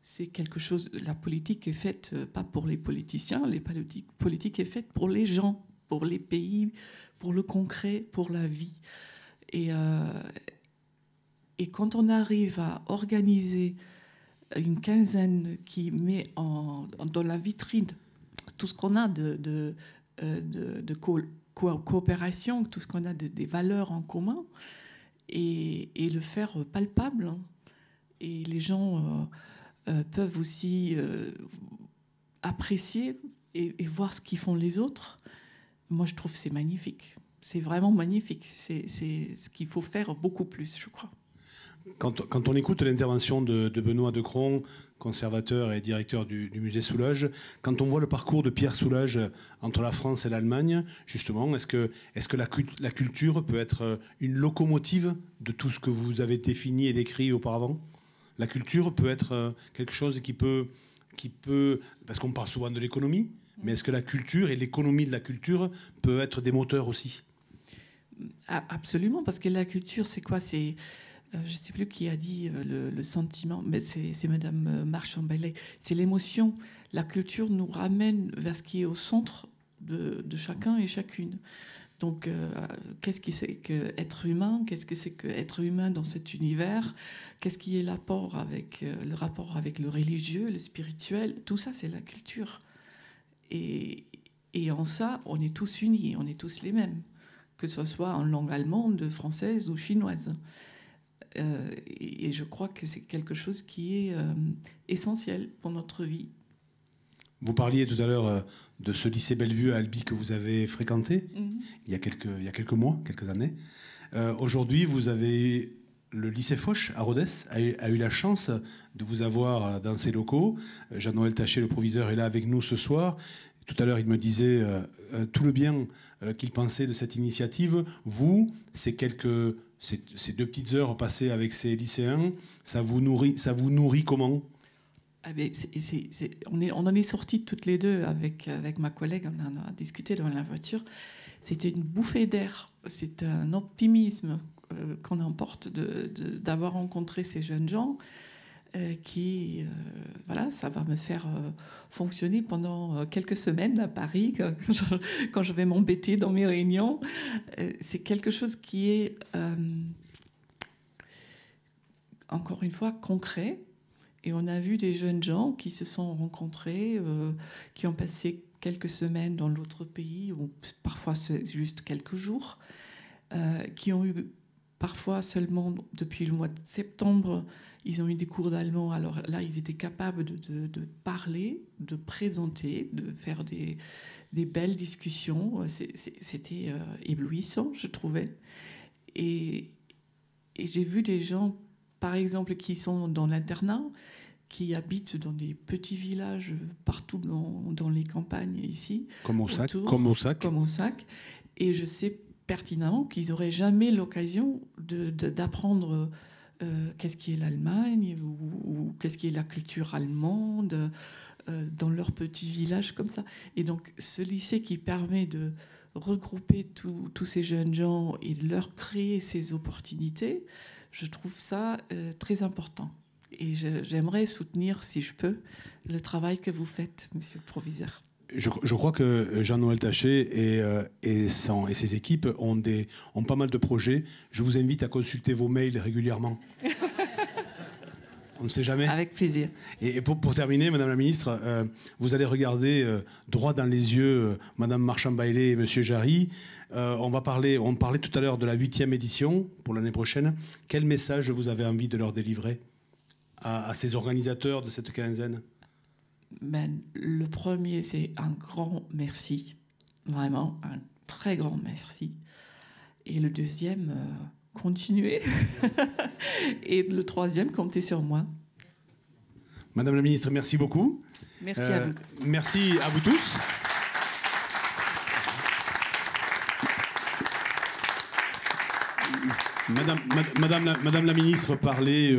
Speaker 5: C'est quelque chose. La politique est faite pas pour les politiciens. La politique est faite pour les gens, pour les pays, pour le concret, pour la vie. Et quand on arrive à organiser une quinzaine qui met dans la vitrine tout ce qu'on a de coopération, tout ce qu'on a des valeurs en commun, et le faire palpable. Et les gens peuvent aussi apprécier et voir ce qu'ils font les autres, moi je trouve que c'est magnifique. C'est vraiment magnifique. C'est ce qu'il faut faire beaucoup plus, je crois.
Speaker 1: Quand on écoute l'intervention de Benoît Decron, conservateur et directeur du musée Soulages, quand on voit le parcours de Pierre Soulages entre la France et l'Allemagne, justement, est-ce que la culture peut être une locomotive de tout ce que vous avez défini et décrit auparavant? La culture peut être quelque chose qui peut, parce qu'on parle souvent de l'économie, mais est-ce que la culture et l'économie de la culture peuvent être des moteurs aussi?
Speaker 5: Absolument, parce que la culture, c'est quoi? C'est je ne sais plus qui a dit le sentiment, mais c'est Madame Marchand-Bailey. C'est l'émotion. La culture nous ramène vers ce qui est au centre de chacun et chacune. Donc, qu'est-ce que c'est qu'être humain? Qu'est-ce que c'est qu'être humain dans cet univers? Qu'est-ce qui est le rapport avec le religieux, le spirituel? Tout ça, c'est la culture. Et en ça, on est tous unis, on est tous les mêmes, que ce soit en langue allemande, française ou chinoise. Et je crois que c'est quelque chose qui est essentiel pour notre vie.
Speaker 1: Vous parliez tout à l'heure de ce lycée Bellevue à Albi que vous avez fréquenté il y a quelques mois, quelques années. Aujourd'hui, vous avez le lycée Foch à Rodez a eu la chance de vous avoir dans ses locaux. Jean-Noël Taché, le proviseur, est là avec nous ce soir. Tout à l'heure, il me disait tout le bien qu'il pensait de cette initiative. Vous, ces 2 petites heures passées avec ces lycéens, ça vous nourrit comment?
Speaker 5: On en est sortis toutes les deux avec ma collègue, on en a discuté dans la voiture. C'était une bouffée d'air, c'est un optimisme qu'on emporte d'avoir rencontré ces jeunes gens voilà, ça va me faire fonctionner pendant quelques semaines à Paris quand je vais m'embêter dans mes réunions. C'est quelque chose qui est, encore une fois, concret. Et on a vu des jeunes gens qui se sont rencontrés, qui ont passé quelques semaines dans l'autre pays, ou parfois c'est juste quelques jours, qui ont eu parfois seulement depuis le mois de septembre, ils ont eu des cours d'allemand. Alors là, ils étaient capables de parler, de présenter, de faire des belles discussions. C'était éblouissant, je trouvais. Et j'ai vu des gens, par exemple, qui sont dans l'internat, qui habitent dans des petits villages partout dans les campagnes ici.
Speaker 1: Comme au Sac.
Speaker 5: Et je sais pertinemment qu'ils n'auraient jamais l'occasion d'apprendre qu'est-ce qui est l'Allemagne ou qu'est-ce qui est la culture allemande dans leur petit village comme ça. Et donc ce lycée qui permet de regrouper tous ces jeunes gens et de leur créer ces opportunités, je trouve ça très important. Et j'aimerais soutenir, si je peux, le travail que vous faites, monsieur le proviseur.
Speaker 1: Je crois que Jean-Noël Taché et ses équipes ont pas mal de projets. Je vous invite à consulter vos mails régulièrement. On ne sait jamais.
Speaker 5: Avec plaisir.
Speaker 1: Et pour terminer, Madame la Ministre, vous allez regarder droit dans les yeux Madame Marchand-Bailey et Monsieur Jarry. On parlait tout à l'heure de la 8e édition pour l'année prochaine. Quel message vous avez envie de leur délivrer à ces organisateurs de cette quinzaine?
Speaker 5: Le premier, c'est un grand merci, vraiment un très grand merci. Et le deuxième, continuez. Et le troisième, comptez sur moi.
Speaker 1: Madame la Ministre, merci beaucoup.
Speaker 5: Merci à vous.
Speaker 1: Merci à vous tous. Madame la Ministre parlait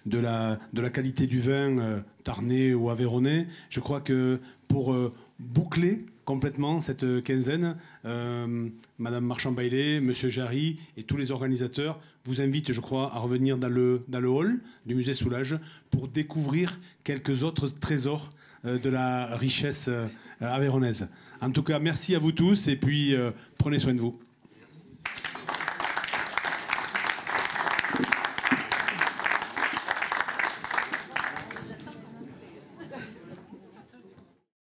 Speaker 1: de la qualité du vin tarnais ou aveyronnais. Je crois que pour boucler complètement cette quinzaine, Madame Marchand-Bailey, Monsieur Jarry et tous les organisateurs vous invitent, je crois, à revenir dans le hall du musée Soulages pour découvrir quelques autres trésors de la richesse aveyronnaise. En tout cas, merci à vous tous et puis prenez soin de vous.